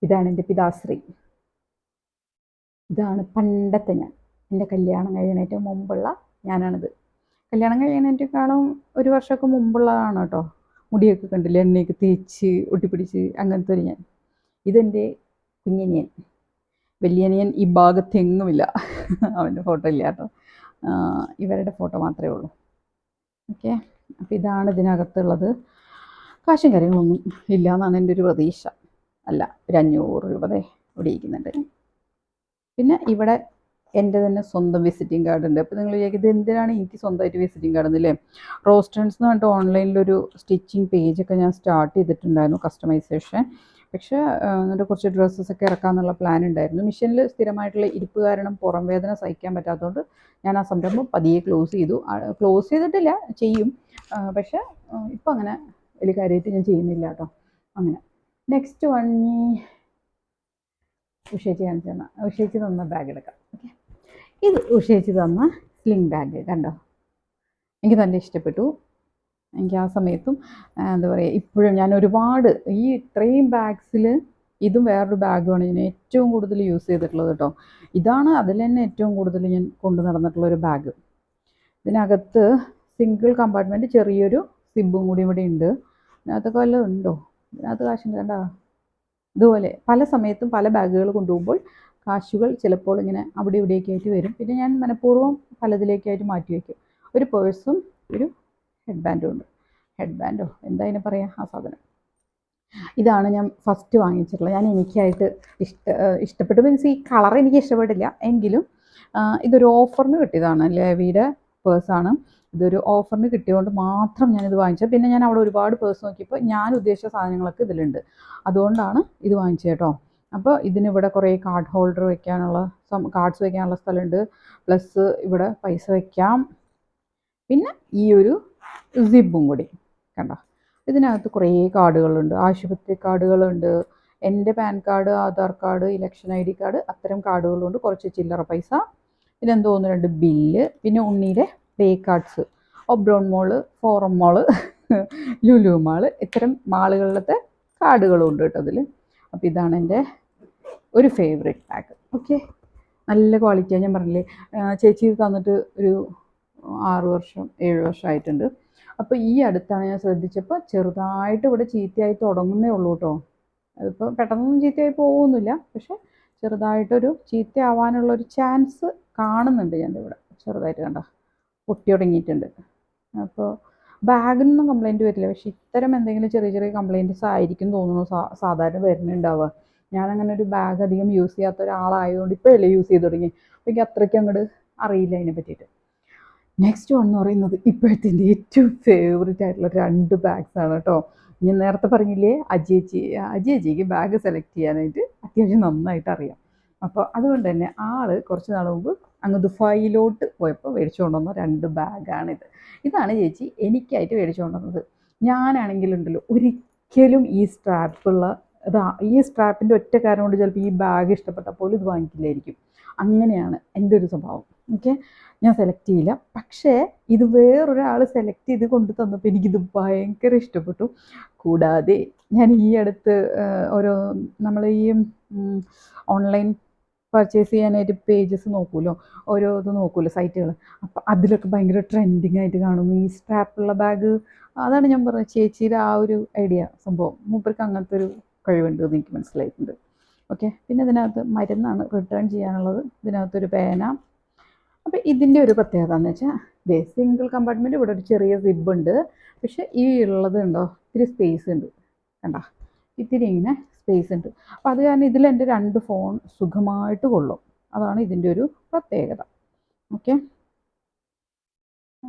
ഇതാണ് എൻ്റെ പിതാശ്രീ. ഇതാണ് പണ്ടത്തെ ഞാൻ. എൻ്റെ കല്യാണം കഴിയാനായിട്ട് മുമ്പുള്ള ഞാനാണിത്. കല്യാണം കഴിയാനായിട്ടേക്കാളും 1 വർഷമൊക്കെ മുമ്പുള്ളതാണ് കേട്ടോ. മുടിയൊക്കെ കണ്ടില്ല, എണ്ണയൊക്കെ തേച്ച് ഒട്ടിപ്പിടിച്ച് അങ്ങനത്തെ ഒരു ഞാൻ. ഇതെൻ്റെ കുഞ്ഞനിയൻ. വലിയനിയൻ ഈ ഭാഗത്തെങ്ങുമില്ല, അവൻ്റെ ഫോട്ടോ ഇല്ല കേട്ടോ. ഇവരുടെ ഫോട്ടോ മാത്രമേ ഉള്ളൂ. ഓക്കെ, അപ്പോൾ ഇതാണ് ഇതിനകത്തുള്ളത്. കാശും കാര്യങ്ങളൊന്നും ഇല്ല എന്നാണ് എൻ്റെ ഒരു പ്രതീക്ഷ. അല്ല, ഒരു 500 രൂപ ഇവിടെ ഇരിക്കുന്നുണ്ട്. പിന്നെ ഇവിടെ എൻ്റെ തന്നെ സ്വന്തം വിസിറ്റിംഗ് കാർഡ് ഉണ്ട്. അപ്പോൾ നിങ്ങൾ വിചാരിക്കും ഇത് എന്തിനാണ് എനിക്ക് സ്വന്തമായിട്ട് വിസിറ്റിംഗ് കാർഡ് എന്നല്ലേ. റോസ്റ്റൻസ് എന്ന് പറഞ്ഞിട്ട് ഓൺലൈനിലൊരു സ്റ്റിച്ചിങ് പേജൊക്കെ ഞാൻ സ്റ്റാർട്ട് ചെയ്തിട്ടുണ്ടായിരുന്നു, കസ്റ്റമൈസേഷൻ. പക്ഷേ എന്നിട്ട് കുറച്ച് ഡ്രസ്സസൊക്കെ ഇറക്കാമെന്നുള്ള പ്ലാൻ ഉണ്ടായിരുന്നു. മിഷനിൽ സ്ഥിരമായിട്ടുള്ള ഇരിപ്പ് കാരണം പുറം വേദന സഹിക്കാൻ പറ്റാത്തതുകൊണ്ട് ഞാൻ ആ സംരംഭം പതിയെ ക്ലോസ് ചെയ്തു. ക്ലോസ് ചെയ്തിട്ടില്ല, ചെയ്യും. പക്ഷേ ഇപ്പം അങ്ങനെ വലിയ കാര്യമായിട്ട് ഞാൻ ചെയ്യുന്നില്ല കേട്ടോ. അങ്ങനെ നെക്സ്റ്റ് വൺ ഉഷേച്ചി കാണിച്ചു തന്ന, ഉഷേച്ചി തന്ന ബാഗ് എടുക്കാം. ഓക്കെ, ഇത് ഉഷേച്ചി തന്ന സ്ലിംഗ് ബാഗ് കണ്ടോ, എനിക്ക് നല്ല ഇഷ്ടപ്പെട്ടു. എനിക്ക് ആ സമയത്തും എന്താ പറയുക, ഇപ്പോഴും ഞാൻ ഒരുപാട് ഈ ഇത്രയും ബാഗ്സിൽ ഇതും വേറൊരു ബാഗുമാണ് ഞാൻ ഏറ്റവും കൂടുതൽ യൂസ് ചെയ്തിട്ടുള്ളത് കേട്ടോ. ഇതാണ് അതിൽ തന്നെ ഏറ്റവും കൂടുതൽ ഞാൻ കൊണ്ടു നടന്നിട്ടുള്ളൊരു ബാഗ്. ഇതിനകത്ത് സിംഗിൾ കമ്പാർട്ട്മെൻറ്റ്, ചെറിയൊരു സിബും കൂടി ഇവിടെ ഉണ്ട്. ഇതിനകത്തൊക്കെ വല്ലതും ഉണ്ടോ? ഇതിനകത്ത് കാശുണ്ട് കണ്ടോ. ഇതുപോലെ പല സമയത്തും പല ബാഗുകൾ കൊണ്ടുപോകുമ്പോൾ കാശുകൾ ചിലപ്പോൾ ഇങ്ങനെ അവിടെ ഇവിടെയൊക്കെ ആയിട്ട് വരും. പിന്നെ ഞാൻ മനഃപൂർവ്വം പലതിലേക്കായിട്ട് മാറ്റി വയ്ക്കും. ഒരു പേഴ്സും ഒരു ഹെഡ് ബാൻഡും ഉണ്ട്. ഹെഡ് ബാൻഡോ എന്താ അതിനെ പറയുക, ആ സാധനം. ഇതാണ് ഞാൻ ഫസ്റ്റ് വാങ്ങിച്ചിട്ടുള്ളത്. ഞാൻ എനിക്കായിട്ട് ഇഷ്ടപ്പെട്ടു. മീൻസ് ഈ കളർ എനിക്ക് ഇഷ്ടപ്പെട്ടില്ല എങ്കിലും ഇതൊരു ഓഫറിന് കിട്ടിയതാണ്. ലേവിയുടെ പേഴ്സാണ്. ഇതൊരു ഓഫറിന് കിട്ടിയതുകൊണ്ട് മാത്രം ഞാനിത് വാങ്ങിച്ചത്. പിന്നെ ഞാൻ അവിടെ ഒരുപാട് പേഴ്സ് നോക്കിയപ്പോൾ ഞാൻ ഉദ്ദേശിച്ച സാധനങ്ങളൊക്കെ ഇതിലുണ്ട്. അതുകൊണ്ടാണ് ഇത് വാങ്ങിച്ചത് കേട്ടോ. അപ്പോൾ ഇതിനിവിടെ കുറേ കാർഡ് ഹോൾഡർ വയ്ക്കാനുള്ള, കാർഡ്സ് വയ്ക്കാനുള്ള സ്ഥലമുണ്ട്. പ്ലസ് ഇവിടെ പൈസ വയ്ക്കാം. പിന്നെ ഈ ഒരു സിബും കൂടി കണ്ടോ. ഇതിനകത്ത് കുറേ കാർഡുകളുണ്ട്. ആശുപത്രി കാർഡുകളുണ്ട്, എൻ്റെ pan card, Aadhaar card, election ID card, അത്തരം കാർഡുകളുണ്ട്. കുറച്ച് ചില്ലറ പൈസ, പിന്നെ എന്തോ 1-2 ബില്ല്, പിന്നെ ഉണ്ണിയുടെ പ്ലേ കാർഡ്സ്, ഒബ്രോൺ മോള്, ഫോറം മോള്, ലുലു മാള്, ഇത്തരം മാളുകളിലത്തെ കാർഡുകളും ഉണ്ട് കേട്ടോ അതിൽ. അപ്പോൾ ഇതാണ് എൻ്റെ ഒരു ഫേവറേറ്റ് ബാഗ്. ഓക്കെ, നല്ല ക്വാളിറ്റിയാണ്. ഞാൻ പറഞ്ഞില്ലേ, ചേച്ചി തന്നിട്ട് ഒരു 6 വർഷം 7 വർഷമായിട്ടുണ്ട്. അപ്പോൾ ഈ അടുത്താണ് ഞാൻ ശ്രദ്ധിച്ചപ്പോൾ ചെറുതായിട്ട് ഇവിടെ ചീത്തയായി തുടങ്ങുന്നേ ഉള്ളൂ കേട്ടോ. അതിപ്പോൾ പെട്ടെന്നൊന്നും ചീത്തയായി പോകുന്നില്ല, പക്ഷെ ചെറുതായിട്ടൊരു ചീത്തയാവാനുള്ളൊരു ചാൻസ് കാണുന്നുണ്ട്. ഞാൻ ഇവിടെ ചെറുതായിട്ട് കണ്ടോ പൊട്ടി തുടങ്ങിയിട്ടുണ്ട്. അപ്പോൾ ബാഗിനൊന്നും കംപ്ലയിൻറ്റ് വരില്ല, പക്ഷേ ഇത്തരം എന്തെങ്കിലും ചെറിയ ചെറിയ കംപ്ലയിൻറ്റ്സ് ആയിരിക്കും തോന്നുന്നു സാധാരണ വരുന്നുണ്ടാവുക. ഞാനങ്ങനെ ഒരു ബാഗ് അധികം യൂസ് ചെയ്യാത്ത ഒരാളായതുകൊണ്ട് ഇപ്പോഴല്ലേ യൂസ് ചെയ്ത് തുടങ്ങി. അപ്പോൾ എനിക്ക് അത്രയ്ക്ക് അങ്ങോട്ട് അറിയില്ല അതിനെ പറ്റിയിട്ട്. നെക്സ്റ്റ് വൺ എന്ന് പറയുന്നത് ഇപ്പോഴത്തെ എൻ്റെ ഏറ്റവും ഫേവറേറ്റ് ആയിട്ടുള്ള 2 ബാഗ്സാണ് കേട്ടോ. ഞാൻ നേരത്തെ പറഞ്ഞില്ലേ, അജിയേച്ചിക്ക് ബാഗ് സെലക്ട് ചെയ്യാനായിട്ട് അത്യാവശ്യം നന്നായിട്ട് അറിയാം. അപ്പോൾ അതുകൊണ്ട് തന്നെ കുറച്ച് നാൾ മുമ്പ് അങ്ങ് ദുബായിലോട്ട് പോയപ്പോൾ മേടിച്ചു കൊണ്ടുവന്ന 2 ബാഗാണിത്. ഇതാണ് ചേച്ചി എനിക്കായിട്ട് മേടിച്ചു കൊണ്ടുവന്നത്. ഞാനാണെങ്കിലുണ്ടല്ലോ ഒരിക്കലും ഈ സ്ട്രാപ്പിൻ്റെ ഒറ്റ കാരണം കൊണ്ട് ചിലപ്പോൾ ഈ ബാഗ് ഇഷ്ടപ്പെട്ടപ്പോൾ ഇത് വാങ്ങിക്കില്ലായിരിക്കും. അങ്ങനെയാണ് എൻ്റെ ഒരു സ്വഭാവം. ഓക്കെ, ഞാൻ സെലക്ട് ചെയ്യില്ല. പക്ഷേ ഇത് വേറൊരാൾ സെലക്ട് ചെയ്ത് കൊണ്ടു തന്നപ്പോൾ എനിക്കിത് ഭയങ്കര ഇഷ്ടപ്പെട്ടു. കൂടാതെ ഞാൻ ഈ അടുത്ത് നമ്മൾ ഈ ഓൺലൈൻ പർച്ചേസ് ചെയ്യാനായിട്ട് പേജസ് നോക്കുമല്ലോ, ഓരോ ഇത് നോക്കുമല്ലോ സൈറ്റുകൾ. അപ്പോൾ അതിലൊക്കെ ഭയങ്കര ട്രെൻഡിങ് ആയിട്ട് കാണും ഈ സ്ട്രാപ്പുള്ള ബാഗ്. അതാണ് ഞാൻ പറഞ്ഞത്, ചേച്ചിയുടെ ആ ഒരു ഐഡിയ സംഭവം. മൂപ്പർക്ക് അങ്ങനത്തെ ഒരു കഴിവുണ്ട് എന്ന് എനിക്ക് മനസ്സിലായിട്ടുണ്ട്. ഓക്കെ, പിന്നെ ഇതിനകത്ത് മരുന്നാണ് റിട്ടേൺ ചെയ്യാനുള്ളത്. ഇതിനകത്തൊരു പേന. അപ്പോൾ ഇതിൻ്റെ ഒരു പ്രത്യേകത എന്ന് വെച്ചാൽ സിംഗിൾ കമ്പാർട്ട്മെൻറ്റ്, ഇവിടെ ഒരു ചെറിയ സിബ് ഉണ്ട്. പക്ഷേ ഈ ഉള്ളത് ഉണ്ടോ ഇത്തിരി സ്പേസ് ഉണ്ട് കണ്ടോ, ഇത്തിരി ഇങ്ങനെ സ്പേസ് ഉണ്ട്. അപ്പോൾ അത് കാരണം ഇതിൽ എൻ്റെ 2 ഫോൺ സുഖമായിട്ട് കൊള്ളും. അതാണ് ഇതിൻ്റെ ഒരു പ്രത്യേകത. Okay,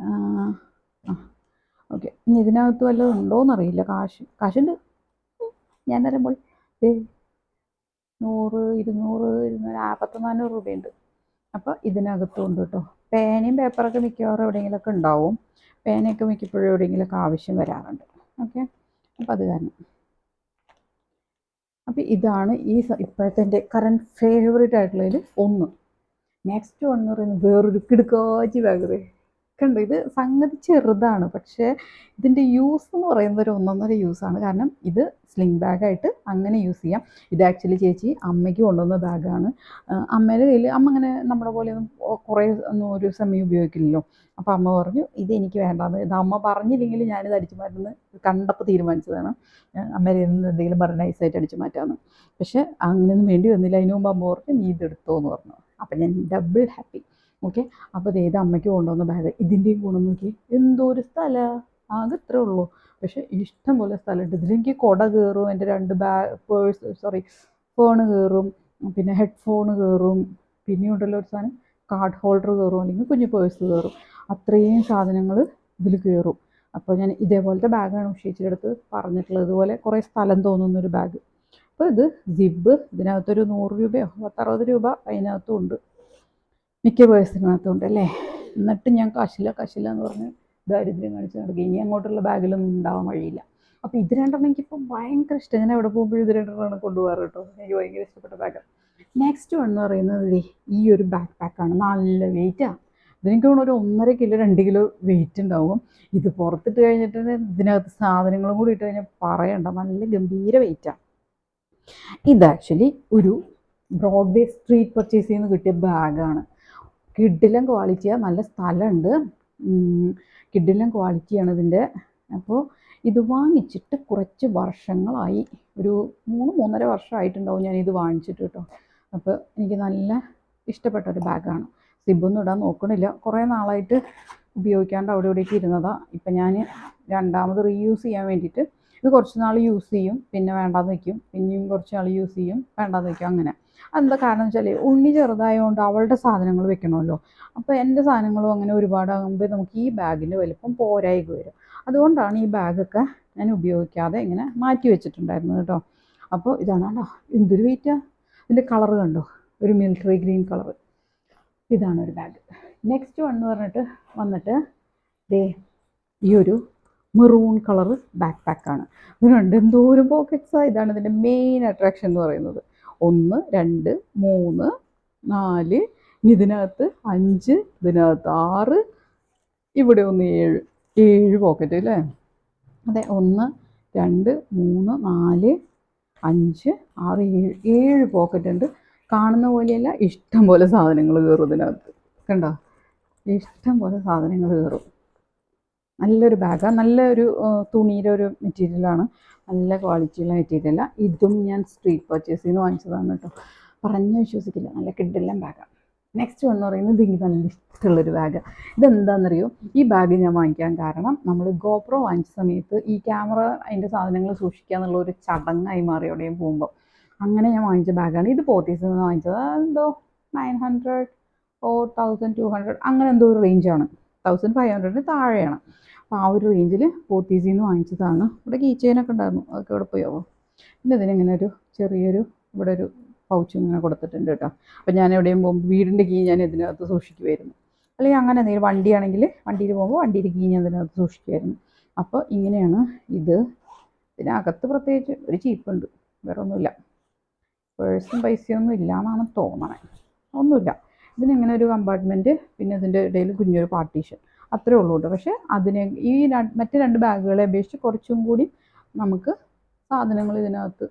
okay. ഇനി ഇതിനകത്ത് വല്ലതും ഉണ്ടോയെന്നറിയില്ല. കാശുണ്ട്. ഞാൻ തരുമ്പോൾ 100, 200, 400 രൂപയുണ്ട്. അപ്പോൾ ഇതിനകത്തും ഉണ്ട് കേട്ടോ. പേനയും പേപ്പറൊക്കെ മിക്കവാറും എവിടെയെങ്കിലുമൊക്കെ ഉണ്ടാവും. പേനയൊക്കെ മിക്കപ്പോഴും എവിടെയെങ്കിലുമൊക്കെ ആവശ്യം വരാറുണ്ട്. ഓക്കെ, അപ്പോൾ അത് കാരണം. അപ്പോൾ ഇതാണ് ഇപ്പോഴത്തെ എൻ്റെ കറണ്ട് ഫേവറേറ്റ് ആയിട്ടുള്ളതിൽ ഒന്ന്. നെക്സ്റ്റ് വൺ എന്ന് പറയുന്നത് വേറൊരു കിടുക്കാച്ചി ബാഗ്. കണ്ടോ, ഇത് സംഗതി ചെറുതാണ്, പക്ഷേ ഇതിൻ്റെ യൂസ് എന്ന് പറയുന്നത് ഒരു 1.5 യൂസാണ്. കാരണം ഇത് സ്ലിംഗ് ബാഗായിട്ട് അങ്ങനെ യൂസ് ചെയ്യാം. ഇത് ആക്ച്വലി ചേച്ചി അമ്മയ്ക്ക് കൊണ്ടുവന്ന ബാഗാണ്. അമ്മയുടെ കയ്യിൽ അമ്മ അങ്ങനെ നമ്മുടെ പോലെയൊന്നും കുറേ ഒന്നും ഒരു സമയം ഉപയോഗിക്കില്ലല്ലോ. അപ്പോൾ അമ്മ പറഞ്ഞു ഇത് എനിക്ക് വേണ്ടാന്ന്. ഇത് അമ്മ പറഞ്ഞില്ലെങ്കിൽ ഞാനിത് അടിച്ചു മാറ്റുന്നത് കണ്ടപ്പോൾ തീരുമാനിച്ചതാണ്. അമ്മയുടെ എന്തെങ്കിലും പറഞ്ഞ് നൈസായിട്ട് അടിച്ചു മാറ്റാമെന്ന്. പക്ഷേ അങ്ങനെയൊന്നും വേണ്ടി വന്നില്ല. അതിന് മുമ്പ് അമ്മ പറഞ്ഞു നീ ഇതെടുത്തോ എന്ന് പറഞ്ഞു. അപ്പം ഞാൻ ഡബിൾ ഹാപ്പി. ഓക്കെ, അപ്പോൾ ഇത് അമ്മയ്ക്ക് കൊണ്ടുവന്ന ബാഗ്. ഇതിൻ്റെയും ഗുണം നോക്കി, എന്തോ ഒരു സ്ഥലമാണ്, ആകെ ഇത്രേ ഉള്ളൂ. പക്ഷേ ഇഷ്ടം പോലെ സ്ഥലമുണ്ട്. ഇതിലെനിക്ക് കുട കയറും, എൻ്റെ 2 ഫോണ് കയറും, പിന്നെ ഹെഡ്ഫോൺ കയറും, പിന്നെ ഉണ്ടല്ലോ ഒരു സാധനം കാർഡ് ഹോൾഡർ കയറും, അല്ലെങ്കിൽ കുഞ്ഞു പേഴ്സ് കയറും. അത്രയും സാധനങ്ങൾ ഇതിൽ കയറും. അപ്പോൾ ഞാൻ ഇതേപോലത്തെ ബാഗാണ് ഉഷേച്ചിയുടെ അടുത്ത് പറഞ്ഞിട്ടുള്ളത്. ഇതുപോലെ കുറേ സ്ഥലം തോന്നുന്നൊരു ബാഗ്. അപ്പോൾ ഇത് സിബ്, ഇതിനകത്തൊരു 100 രൂപയോ 60 രൂപ അതിനകത്തും ഉണ്ട്, മിക്ക പേഴ്സിനകത്തും ഉണ്ട് അല്ലേ. എന്നിട്ട് ഞാൻ കാശില്ല എന്ന് പറഞ്ഞ് ദാരിദ്ര്യം കാണിച്ച് നടക്കുക. ഇനി അങ്ങോട്ടുള്ള ബാഗിലൊന്നും ഉണ്ടാവാൻ വഴിയില്ല. അപ്പോൾ ഇത് രണ്ടെണ്ണം എനിക്കിപ്പോൾ ഭയങ്കര ഇഷ്ടം. ഞാൻ എവിടെ പോകുമ്പോഴും ഇത് രണ്ടെണ്ണമാണ് കൊണ്ടുപോകാറ് കേട്ടോ. എനിക്ക് ഭയങ്കര ഇഷ്ടപ്പെട്ട ബാഗ്. നെക്സ്റ്റ് എന്ന് പറയുന്നത് ഈ ഒരു ബാക്ക് പാക്കാണ്. നല്ല വെയിറ്റാണ്. ഇതിനൊക്കെ ഒരു 1.5 കിലോ 2 കിലോ വെയിറ്റ് ഉണ്ടാവും. ഇത് പുറത്തിട്ട് കഴിഞ്ഞിട്ട് ഇതിനകത്ത് സാധനങ്ങളും കൂടി ഇട്ട് കഴിഞ്ഞാൽ പറയണ്ട, നല്ല ഗംഭീര വെയിറ്റാണ്. ഇത് ആക്ച്വലി ഒരു ബ്രോഡ്വേ സ്ട്രീറ്റ് പർച്ചേസിൽ നിന്ന് കിട്ടിയ ബാഗാണ്. കിഡിലും ക്വാളിറ്റിയാണ്, നല്ല സ്ഥലമുണ്ട്, കിഡിലും ക്വാളിറ്റിയാണ് ഇതിൻ്റെ. അപ്പോൾ ഇത് വാങ്ങിച്ചിട്ട് കുറച്ച് വർഷങ്ങളായി, ഒരു 3-3.5 വർഷമായിട്ടുണ്ടാവും ഞാനിത് വാങ്ങിച്ചിട്ട് കേട്ടോ. അപ്പോൾ എനിക്ക് നല്ല ഇഷ്ടപ്പെട്ട ഒരു ബാഗാണ്. സിബൊന്നും ഇടാൻ നോക്കണില്ല, കുറേ നാളായിട്ട് ഉപയോഗിക്കാണ്ട് അവിടെ ഇവിടേക്ക് ഇരുന്നതാണ്. ഇപ്പം ഞാൻ രണ്ടാമത് റീയൂസ് ചെയ്യാൻ വേണ്ടിയിട്ട് ഇത് കുറച്ച് നാൾ യൂസ് ചെയ്യും, പിന്നെ വേണ്ടാന്ന് വയ്ക്കും, പിന്നെയും കുറച്ച് നാൾ യൂസ് ചെയ്യും, വേണ്ടാന്ന് വയ്ക്കും, അങ്ങനെ. അതെന്താ കാരണം എന്ന് വെച്ചാൽ ഉണ്ണി ചെറുതായതുകൊണ്ട് അവളുടെ സാധനങ്ങൾ വെക്കണമല്ലോ. അപ്പോൾ എൻ്റെ സാധനങ്ങളും അങ്ങനെ ഒരുപാടാകുമ്പോൾ നമുക്ക് ഈ ബാഗിൻ്റെ വലിപ്പം പോരായിക വരും. അതുകൊണ്ടാണ് ഈ ബാഗൊക്കെ ഞാൻ ഉപയോഗിക്കാതെ ഇങ്ങനെ മാറ്റി വെച്ചിട്ടുണ്ടായിരുന്നത് കേട്ടോ. അപ്പോൾ ഇതാണ് കേട്ടോ, എന്തൊരു വെയിറ്റാണ്. ഇതിൻ്റെ കളറ് കണ്ടോ, ഒരു മിലിറ്ററി ഗ്രീൻ കളറ്. ഇതാണ് ഒരു ബാഗ്. നെക്സ്റ്റ് വന്നിട്ട് ദേ ഈ ഒരു മെറൂൺ കളറ് ബാക്ക് പാക്കാണ്. ഇതിനുണ്ട് എന്തോരം പോക്കറ്റ്സാണ്. ഇതാണ് ഇതിൻ്റെ മെയിൻ അട്രാക്ഷൻ എന്ന് പറയുന്നത്. 1 2 3 4, ഇതിനകത്ത് 5, ഇതിനകത്ത് 6, ഇവിടെ 7 പോക്കറ്റ് അല്ലേ. അതെ, 1 2 3 4 5 6 7 പോക്കറ്റ് ഉണ്ട്. കാണുന്ന പോലെയല്ല, ഇഷ്ടം പോലെ സാധനങ്ങൾ കയറും ഇതിനകത്ത്. കണ്ടോ, ഇഷ്ടം പോലെ സാധനങ്ങൾ കയറും. നല്ലൊരു ബാഗാണ്, നല്ലൊരു തുണിയുടെ ഒരു മെറ്റീരിയലാണ്, നല്ല ക്വാളിറ്റിയുള്ള മെറ്റീരിയലാണ്. ഇതും ഞാൻ സ്ട്രീറ്റ് പർച്ചേസിൽ നിന്ന് വാങ്ങിച്ചതാണ് കേട്ടോ. പറഞ്ഞ് വിശ്വസിക്കില്ല, നല്ല കിഡിലും ബാഗാണ്. നെക്സ്റ്റ് എന്ന് പറയുന്നത് എനിക്ക് നല്ല ഇഷ്ടമുള്ളൊരു ബാഗ്. ഇതെന്താണെന്നറിയോ, ഈ ബാഗ് ഞാൻ വാങ്ങിക്കാൻ കാരണം നമ്മൾ ഗോപ്രോ വാങ്ങിച്ച സമയത്ത് ഈ ക്യാമറ അതിൻ്റെ സാധനങ്ങൾ സൂക്ഷിക്കുക എന്നുള്ള ഒരു ചടങ്ങായി മാറി എവിടെയും പോകുമ്പോൾ. അങ്ങനെ ഞാൻ വാങ്ങിച്ച ബാഗാണ്. ഇത് പോത്തീസിൽ നിന്ന് വാങ്ങിച്ചത്. എന്തോ 900 or 1200 അങ്ങനെ എന്തോ ഒരു റേഞ്ചാണ്. 1500 താഴെയാണ്. അപ്പോൾ ആ ഒരു റേഞ്ചിൽ പോത്തീസിൽ നിന്ന് വാങ്ങിച്ചതാണ്. ഇവിടെ കീ ചെയിനൊക്കെ ഉണ്ടായിരുന്നു, അതൊക്കെ ഇവിടെ പോയാവോ. പിന്നെ ഇതിനിങ്ങനെ ഒരു ചെറിയൊരു ഇവിടെ ഒരു പൗച്ചും ഇങ്ങനെ കൊടുത്തിട്ടുണ്ട് കേട്ടോ. അപ്പോൾ ഞാൻ എവിടെയും പോകുമ്പോൾ വീടിൻ്റെ കീ ഞാൻ ഇതിനകത്ത് സൂക്ഷിക്കുമായിരുന്നു. അല്ലെങ്കിൽ അങ്ങനെ എന്തെങ്കിലും വണ്ടിയാണെങ്കിൽ വണ്ടിയിൽ പോകുമ്പോൾ വണ്ടിയുടെ കീ ഞാൻ ഇതിനകത്ത് സൂക്ഷിക്കുമായിരുന്നു. അപ്പോൾ ഇങ്ങനെയാണ് ഇത്. ഇതിനകത്ത് പ്രത്യേകിച്ച് ഒരു ചീപ്പുണ്ട്, വേറെ ഒന്നുമില്ല. പേഴ്സും പൈസയൊന്നും ഇല്ല എന്നാണ് തോന്നണേ, ഒന്നുമില്ല. ഇതിനിങ്ങനെ ഒരു കമ്പാർട്ട്മെൻറ്റ്, പിന്നെ ഇതിൻ്റെ ഇടയിൽ കുഞ്ഞൊരു പാർട്ടീഷൻ, അത്രേ ഉള്ളൂ കേട്ടോ. പക്ഷേ അതിനെ ഈ മറ്റ് 2 ബാഗുകളെ അപേക്ഷിച്ച് കുറച്ചും കൂടി നമുക്ക് സാധനങ്ങൾ ഇതിനകത്ത്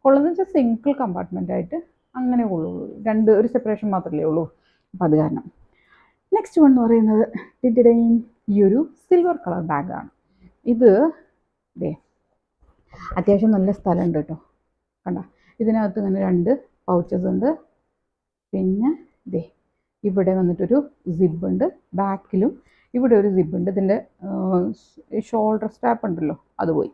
കൊള്ളുമെന്ന് വെച്ചാൽ സിംഗിൾ കമ്പാർട്ട്മെൻറ്റായിട്ട് അങ്ങനെ കൊള്ളുള്ളൂ. ഒരു സെപ്പറേഷൻ മാത്രമേ ഉള്ളൂ. അപ്പം അത് കാരണം. നെക്സ്റ്റ് എന്ന് പറയുന്നത് ഈ ഒരു സിൽവർ കളർ ബാഗാണ്. ഇത് അത്യാവശ്യം നല്ല സ്ഥലമുണ്ട് കേട്ടോ. കണ്ട, ഇതിനകത്ത് ഇങ്ങനെ 2 പൗച്ചസ് ഉണ്ട്. പിന്നെ ഇവിടെ വന്നിട്ടൊരു സിബുണ്ട്, ബാക്കിലും ഇവിടെ ഒരു സിബുണ്ട്. ഇതിൻ്റെ ഷോൾഡർ സ്ട്രാപ്പ് ഉണ്ടല്ലോ, അത് പോയി,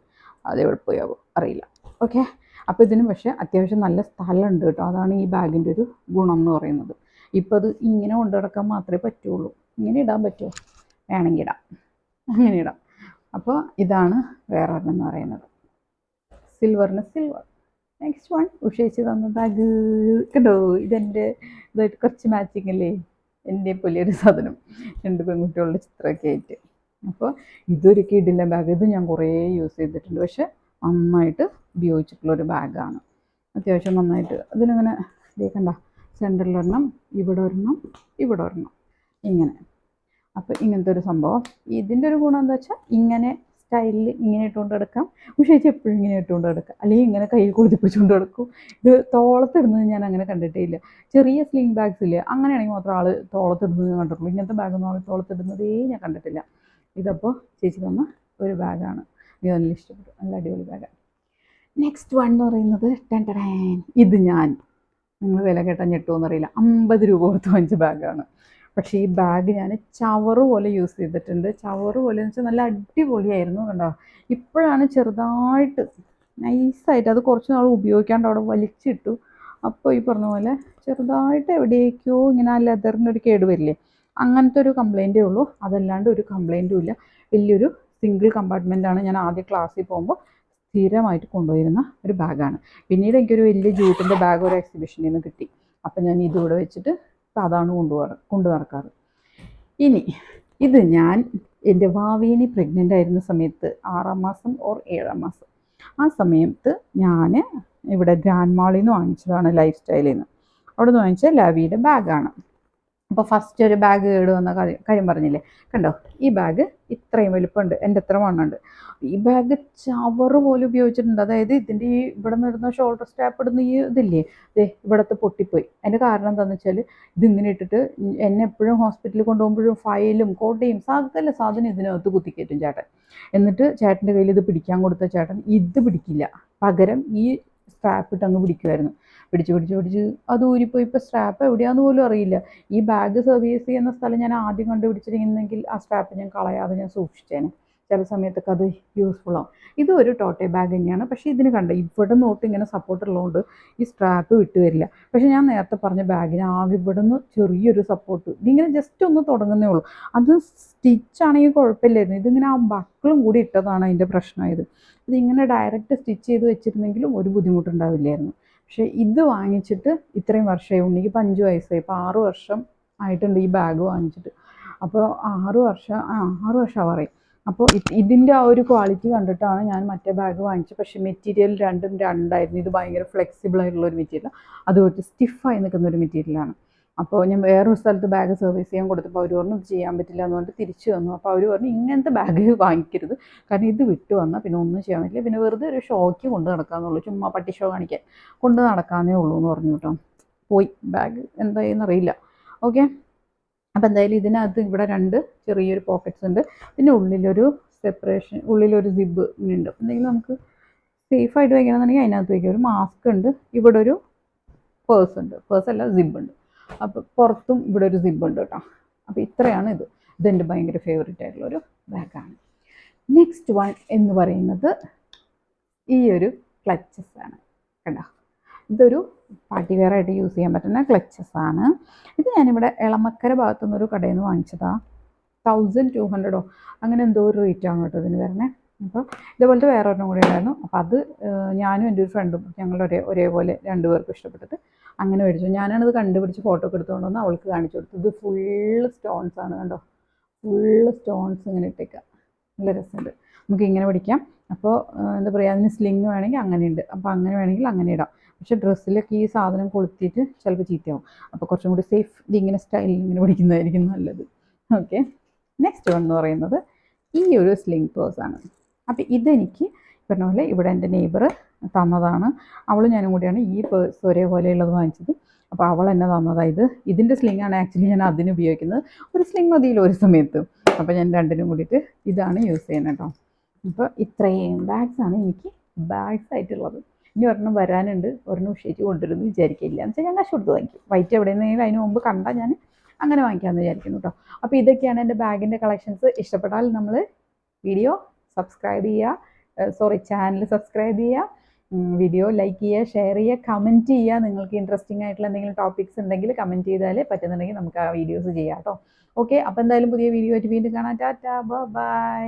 അതെവിടെ പോയാവോ അറിയില്ല. ഓക്കെ, അപ്പോൾ ഇതിന് പക്ഷേ അത്യാവശ്യം നല്ല സ്ഥലമുണ്ട് കേട്ടോ. അതാണ് ഈ ബാഗിൻ്റെ ഒരു ഗുണം എന്ന് പറയുന്നത്. ഇപ്പോൾ അത് ഇങ്ങനെ കൊണ്ടു നടക്കാൻ മാത്രമേ പറ്റുള്ളൂ. ഇങ്ങനെ ഇടാൻ പറ്റുമോ, വേണമെങ്കിൽ ഇടാം, അങ്ങനെ ഇടാം. അപ്പോൾ ഇതാണ് വേറെ ഒരെണ്ണം പറയുന്നത്, സിൽവറിന് സിൽവർ. നെക്സ്റ്റ് ഉഷേച്ച് തന്ന ബാഗ് കണ്ടോ, ഇതായിട്ട് കുറച്ച് മാച്ചിങ് അല്ലേ, എൻ്റെ പോലെ ഒരു സാധനം, 2 പെൺകുട്ടികളുടെ ചിത്രമൊക്കെ ആയിട്ട്. അപ്പോൾ ഇതൊരു കിഡിലെ ബാഗ്. ഇത് ഞാൻ കുറേ യൂസ് ചെയ്തിട്ടുണ്ട്, പക്ഷെ നന്നായിട്ട് ഉപയോഗിച്ചിട്ടുള്ളൊരു ബാഗാണ്. അത്യാവശ്യം നന്നായിട്ട് അതിനിങ്ങനെ കണ്ട, സെൻറ്ററിലൊരെണ്ണം, ഇവിടെ ഒരെണ്ണം, ഇവിടെ ഒരെണ്ണം, ഇങ്ങനെ. അപ്പോൾ ഇങ്ങനത്തെ ഒരു സംഭവം. ഇതിൻ്റെ ഒരു ഗുണം എന്താ വെച്ചാൽ ഇങ്ങനെ സ്റ്റൈലിൽ ഇങ്ങനെ ഇട്ടുകൊണ്ട് കിടക്കാം. ഉഷേച്ചി എപ്പോഴും ഇങ്ങനെ ഇട്ടുകൊണ്ട് കിടക്കാം, അല്ലെങ്കിൽ ഇങ്ങനെ കയ്യിൽ കുളിപ്പിച്ചുകൊണ്ട് കിടക്കും. ഇത് തോളത്തിടുന്നത് ഞാൻ അങ്ങനെ കണ്ടിട്ടേ ഇല്ല. ചെറിയ സ്ലിംഗ് ബാഗ്സ് ഇല്ലേ, അങ്ങനെയാണെങ്കിൽ മാത്രം ആൾ തോളത്തിടുന്നത് ഞാൻ കണ്ടിട്ടുള്ളൂ. ഇങ്ങനത്തെ ബാഗൊന്നും ആൾ തോളത്തിടുന്നതേ ഞാൻ കണ്ടിട്ടില്ല. ഇതപ്പോൾ ചേച്ചി തന്ന ഒരു ബാഗാണ്. എനിക്ക് നല്ല ഇഷ്ടപ്പെട്ടു, നല്ല അടിപൊളി ബാഗാണ്. നെക്സ്റ്റ് എന്ന് പറയുന്നത് ഇത് നിങ്ങൾ വില കേട്ടാൽ ഞെട്ടുമെന്നറിയില്ല, 50 രൂപ കൊടുത്ത് വാങ്ങിച്ച ബാഗാണ്. പക്ഷേ ഈ ബാഗ് ഞാൻ ചവറ് പോലെ യൂസ് ചെയ്തിട്ടുണ്ട്. ചവറ് പോലെ എന്ന് വെച്ചാൽ നല്ല അടിപൊളിയായിരുന്നു കണ്ടോ. ഇപ്പോഴാണ് ചെറുതായിട്ട് നൈസായിട്ട്, അത് കുറച്ച് നാൾ ഉപയോഗിക്കാണ്ട് അവിടെ വലിച്ചിട്ടു. അപ്പോൾ ഈ പറഞ്ഞ പോലെ ചെറുതായിട്ട് എവിടേക്കോ ഇങ്ങനെ ആ ലെതറിനൊരു കേട് വരില്ലേ, അങ്ങനത്തെ ഒരു കംപ്ലൈൻറ്റേ ഉള്ളൂ. അതല്ലാണ്ട് ഒരു കംപ്ലൈൻറ്റും ഇല്ല. വലിയൊരു സിംഗിൾ കമ്പാർട്ട്മെൻറ്റാണ്. ഞാൻ ആദ്യം ക്ലാസ്സിൽ പോകുമ്പോൾ സ്ഥിരമായിട്ട് കൊണ്ടുപോയിരുന്ന ഒരു ബാഗാണ്. പിന്നീട് എനിക്കൊരു വലിയ ജൂട്ടിൻ്റെ ബാഗ് ഒരു എക്സിബിഷനിൽ നിന്ന് കിട്ടി. അപ്പം ഞാൻ ഇതിവിടെ വെച്ചിട്ട് അതാണ് കൊണ്ടു നടക്കാറ്. ഇനി ഇത് ഞാൻ എൻ്റെ ഭാവീനി പ്രഗ്നൻ്റ് ആയിരുന്ന സമയത്ത് 6ാം മാസം ഓർ 7ാം മാസം ആ സമയത്ത് ഞാൻ ഇവിടെ ഗ്രാൻഡ് മാളിൽ നിന്ന് വാങ്ങിച്ചതാണ്, ലൈഫ് സ്റ്റൈലിൽ നിന്ന്. അവിടെ നിന്ന് വാങ്ങിച്ച ലാവിയുടെ ബാഗാണ്. അപ്പോൾ ഫസ്റ്റ് ഒരു ബാഗ് കേട് വന്ന കാര്യം പറഞ്ഞില്ലേ, കണ്ടോ ഈ ബാഗ് ഇത്രയും വലുപ്പമുണ്ട്, എൻ്റെ എത്ര വണ്ണുണ്ട്. ഈ ബാഗ് ചവറ് പോലെ ഉപയോഗിച്ചിട്ടുണ്ട്. അതായത് ഇതിൻ്റെ ഈ ഇവിടെ നിന്നിടുന്ന ഷോൾഡർ സ്റ്റാപ്പ് ഇടുന്ന ഈ ഇതില്ലേ, ഇവിടത്തെ പൊട്ടിപ്പോയി. അതിൻ്റെ കാരണം എന്താണെന്ന് വെച്ചാൽ ഇതിങ്ങനെ ഇട്ടിട്ട് എന്നെ എപ്പോഴും ഹോസ്പിറ്റലിൽ കൊണ്ടുപോകുമ്പോഴും ഫയലും കോട്ടയും സകല സാധനം ഇതിനകത്ത് കുത്തിക്കയറ്റും ചേട്ടൻ. എന്നിട്ട് ചേട്ടൻ്റെ കയ്യിൽ ഇത് പിടിക്കാൻ കൊടുത്ത ചേട്ടൻ ഇത് പിടിക്കില്ല, പകരം ഈ സ്ട്രാപ്പ് ഇട്ട് അങ്ങ് പിടിക്കുമായിരുന്നു. പിടിച്ച് അത് ഊരിപ്പോയി. ഇപ്പോൾ സ്ട്രാപ്പ് എവിടെയാണെന്ന് പോലും അറിയില്ല. ഈ ബാഗ് സർവീസ് ചെയ്യുന്ന സ്ഥലം ഞാൻ ആദ്യം കണ്ടുപിടിച്ചിരുന്നെങ്കിൽ ആ സ്ട്രാപ്പ് ഞാൻ കളയാതെ ഞാൻ സൂക്ഷിച്ചേനെ. ചില സമയത്തൊക്കെ അത് യൂസ്ഫുൾ ആവും. ഇതും ഒരു ടോട്ടെ ബാഗ് തന്നെയാണ്. പക്ഷേ ഇതിന് കണ്ട ഇവിടെ നോട്ട് ഇങ്ങനെ സപ്പോർട്ട് ഉള്ളതുകൊണ്ട് ഈ സ്ട്രാപ്പ് വിട്ടു വരില്ല. പക്ഷേ ഞാൻ നേരത്തെ പറഞ്ഞ ബാഗിന് ആകെ ഇവിടെ നിന്ന് ചെറിയൊരു സപ്പോർട്ട്, ഇതിങ്ങനെ ജസ്റ്റ് ഒന്ന് തുടങ്ങുന്നേ ഉള്ളൂ. അത് സ്റ്റിച്ചാണെങ്കിൽ കുഴപ്പമില്ലായിരുന്നു. ഇതിങ്ങനെ ആ ബക്കിളും കൂടി ഇട്ടതാണ് അതിൻ്റെ പ്രശ്നമായത്. ഇതിങ്ങനെ ഡയറക്റ്റ് സ്റ്റിച്ച് ചെയ്ത് വെച്ചിരുന്നെങ്കിലും ഒരു ബുദ്ധിമുട്ടുണ്ടാവില്ലായിരുന്നു. പക്ഷേ ഇത് വാങ്ങിച്ചിട്ട് ഇത്രയും വർഷമായി, ഉണ്ണിക്ക് ഇപ്പോൾ 5 വയസ്സായി, ഇപ്പോൾ 6 വർഷം ആയിട്ടുണ്ട് ഈ ബാഗ് വാങ്ങിച്ചിട്ട്. അപ്പോൾ 6 വർഷം ആവാറായി. അപ്പോൾ ഇതിൻ്റെ ആ ഒരു ക്വാളിറ്റി കണ്ടിട്ടാണ് ഞാൻ മറ്റേ ബാഗ് വാങ്ങിച്ചത്. പക്ഷേ മെറ്റീരിയൽ രണ്ടും രണ്ടായിരുന്നു. ഇത് ഭയങ്കര ഫ്ലെക്സിബിൾ ആയിട്ടുള്ളൊരു മെറ്റീരിയൽ, അതുപോലെ സ്റ്റിഫായി നിൽക്കുന്ന ഒരു മെറ്റീരിയലാണ്. അപ്പോൾ ഞാൻ വേറൊരു സ്ഥലത്ത് ബാഗ് സർവീസ് ചെയ്യാൻ കൊടുത്തപ്പോൾ അവർ പറഞ്ഞു ഇത് ചെയ്യാൻ പറ്റില്ല എന്ന് പറഞ്ഞിട്ട് തിരിച്ചു വന്നു. അപ്പോൾ അവർ പറഞ്ഞു ഇങ്ങനത്തെ ബാഗ് വാങ്ങിക്കരുത്, കാരണം ഇത് വിട്ടു വന്നാൽ പിന്നെ ഒന്നും ചെയ്യാൻ പറ്റില്ല, പിന്നെ വെറുതെ ഒരു ഷോയ്ക്ക് കൊണ്ട് നടക്കാമെന്നുള്ളൂ, ചുമ്മാ പട്ടി ഷോ കാണിക്കാൻ കൊണ്ട് നടക്കാമെന്നേ ഉള്ളൂ എന്ന് പറഞ്ഞു കേട്ടോ. പോയി ബാഗ് എന്തായെന്നറിയില്ല. ഓക്കെ, അപ്പോൾ എന്തായാലും ഇതിനകത്ത് ഇവിടെ 2 ചെറിയൊരു പോക്കറ്റ്സ് ഉണ്ട്, പിന്നെ ഉള്ളിലൊരു സെപ്പറേഷൻ, ഉള്ളിലൊരു സിബ് ഉണ്ട്. എന്തെങ്കിലും നമുക്ക് സേഫായിട്ട് വയ്ക്കണമെന്നുണ്ടെങ്കിൽ അതിനകത്ത് വയ്ക്കുക. ഒരു മാസ്ക് ഉണ്ട്, ഇവിടെ ഒരു പേഴ്സ് ഉണ്ട്, പേഴ്സല്ല സിബ് ഉണ്ട്. അപ്പോൾ പുറത്തും ഇവിടെ ഒരു സിബ് ഉണ്ട് കേട്ടോ. അപ്പോൾ ഇത്രയാണ് ഇത്. ഇതെൻ്റെ ഭയങ്കര ഫേവറേറ്റ് ആയിട്ടുള്ളൊരു ബാഗാണ്. നെക്സ്റ്റ് വൺ എന്ന് പറയുന്നത് ഈ ഒരു ക്ലച്ചസ് ആണ്. കണ്ടോ, ഇതൊരു പാർട്ടി വെയർ ആയിട്ട് യൂസ് ചെയ്യാൻ പറ്റുന്ന ക്ലച്ചസ് ആണ്. ഇത് ഞാനിവിടെ എളമക്കര ഭാഗത്തുനിന്നൊരു കടയിൽ നിന്ന് വാങ്ങിച്ചതാണ്. 1200 അങ്ങനെ എന്തോ ഒരു റേറ്റാണ് കേട്ടോ ഇതിന് വരണേ. അപ്പോൾ ഇതേപോലത്തെ വേറെ ഒരെണ്ണം കൂടി ഉണ്ടായിരുന്നു. അപ്പോൾ അത് ഞാനും എൻ്റെ ഒരു ഫ്രണ്ടും ഞങ്ങളുടെ ഒരേപോലെ 2 പേർക്കും ഇഷ്ടപ്പെട്ടിട്ട് അങ്ങനെ മേടിച്ചു. ഞാനാണിത് കണ്ടുപിടിച്ച് ഫോട്ടോ ഒക്കെ എടുത്തുകൊണ്ട് വന്ന് അവൾക്ക് കാണിച്ചു കൊടുത്തു. ഇത് ഫുള്ള് സ്റ്റോൺസ് ആണ്, കണ്ടോ, ഫുള്ള് സ്റ്റോൺസ് ഇങ്ങനെ ഇട്ടേക്കുക. നല്ല രസമുണ്ട്. നമുക്ക് ഇങ്ങനെ പിടിക്കാം. അപ്പോൾ എന്താ പറയുക, അതിന് സ്ലിങ് വേണമെങ്കിൽ അങ്ങനെയുണ്ട്. അപ്പോൾ അങ്ങനെ വേണമെങ്കിൽ അങ്ങനെ ഇടാം. പക്ഷേ ഡ്രസ്സിലൊക്കെ ഈ സാധനം കൊളുത്തിയിട്ട് ചിലപ്പോൾ ചീത്തയാവും. അപ്പോൾ കുറച്ചും കൂടി സേഫ് ഇതിങ്ങനെ സ്റ്റൈലിൽ ഇങ്ങനെ പിടിക്കുന്നതായിരിക്കും നല്ലത്. ഓക്കെ, നെക്സ്റ്റ് വൺ എന്ന് പറയുന്നത് ഈ ഒരു സ്ലിങ് പേഴ്സാണ്. അപ്പോൾ ഇതെനിക്ക് പറഞ്ഞ പോലെ ഇവിടെ എൻ്റെ നെയ്ബർ തന്നതാണ്. അവളും ഞാനും കൂടിയാണ് ഈ പേഴ്സ് ഒരേപോലെയുള്ളത് വാങ്ങിച്ചത്. അപ്പോൾ അവൾ എന്നെ തന്നതാണ്. ഇതിൻ്റെ സ്ലിങ്ങാണ് ആക്ച്വലി ഞാൻ അതിന് ഉപയോഗിക്കുന്നത്. ഒരു സ്ലിങ് മതിയില്ല ഒരു സമയത്ത്. അപ്പോൾ ഞാൻ രണ്ടിനും കൂടിയിട്ട് ഇതാണ് യൂസ് ചെയ്യുന്നത് കേട്ടോ. അപ്പോൾ ഇത്രയും ബാഗ്സാണ് എനിക്ക് ബാഗ്സ് ആയിട്ടുള്ളത്. ഇനി ഒരെണ്ണം വരാനുണ്ട്, ഒരെണ്ണം ഉഷേച്ച് കൊണ്ടുവരുമെന്ന് വിചാരിക്കില്ല. എന്ന് വെച്ചാൽ ഞാൻ കാശ് കൊടുത്ത് വാങ്ങിക്കും. വൈറ്റ് എവിടെയെന്നെങ്കിലും അതിന് മുമ്പ് കണ്ടാൽ ഞാൻ അങ്ങനെ വാങ്ങിക്കാമെന്ന് വിചാരിക്കുന്നു കേട്ടോ. അപ്പോൾ ഇതൊക്കെയാണ് എൻ്റെ ബാഗിൻ്റെ കളക്ഷൻസ്. ഇഷ്ടപ്പെട്ടാൽ നമ്മൾ വീഡിയോ സബ്സ്ക്രൈബ് ചെയ്യുക, ചാനൽ സബ്സ്ക്രൈബ് ചെയ്യുക, വീഡിയോ ലൈക്ക് ചെയ്യുക, ഷെയർ ചെയ്യുക, കമൻറ്റ് ചെയ്യുക. നിങ്ങൾക്ക് ഇൻട്രസ്റ്റിംഗ് ആയിട്ടുള്ള എന്തെങ്കിലും ടോപ്പിക്സ് ഉണ്ടെങ്കിൽ കമൻറ്റ് ചെയ്താൽ പറ്റുന്നുണ്ടെങ്കിൽ നമുക്ക് ആ വീഡിയോസ് ചെയ്യാം കേട്ടോ. ഓക്കെ, അപ്പോൾ എന്തായാലും പുതിയ വീഡിയോ ആയിട്ട് വീണ്ടും കാണാം. ടാറ്റാ, ബൈ.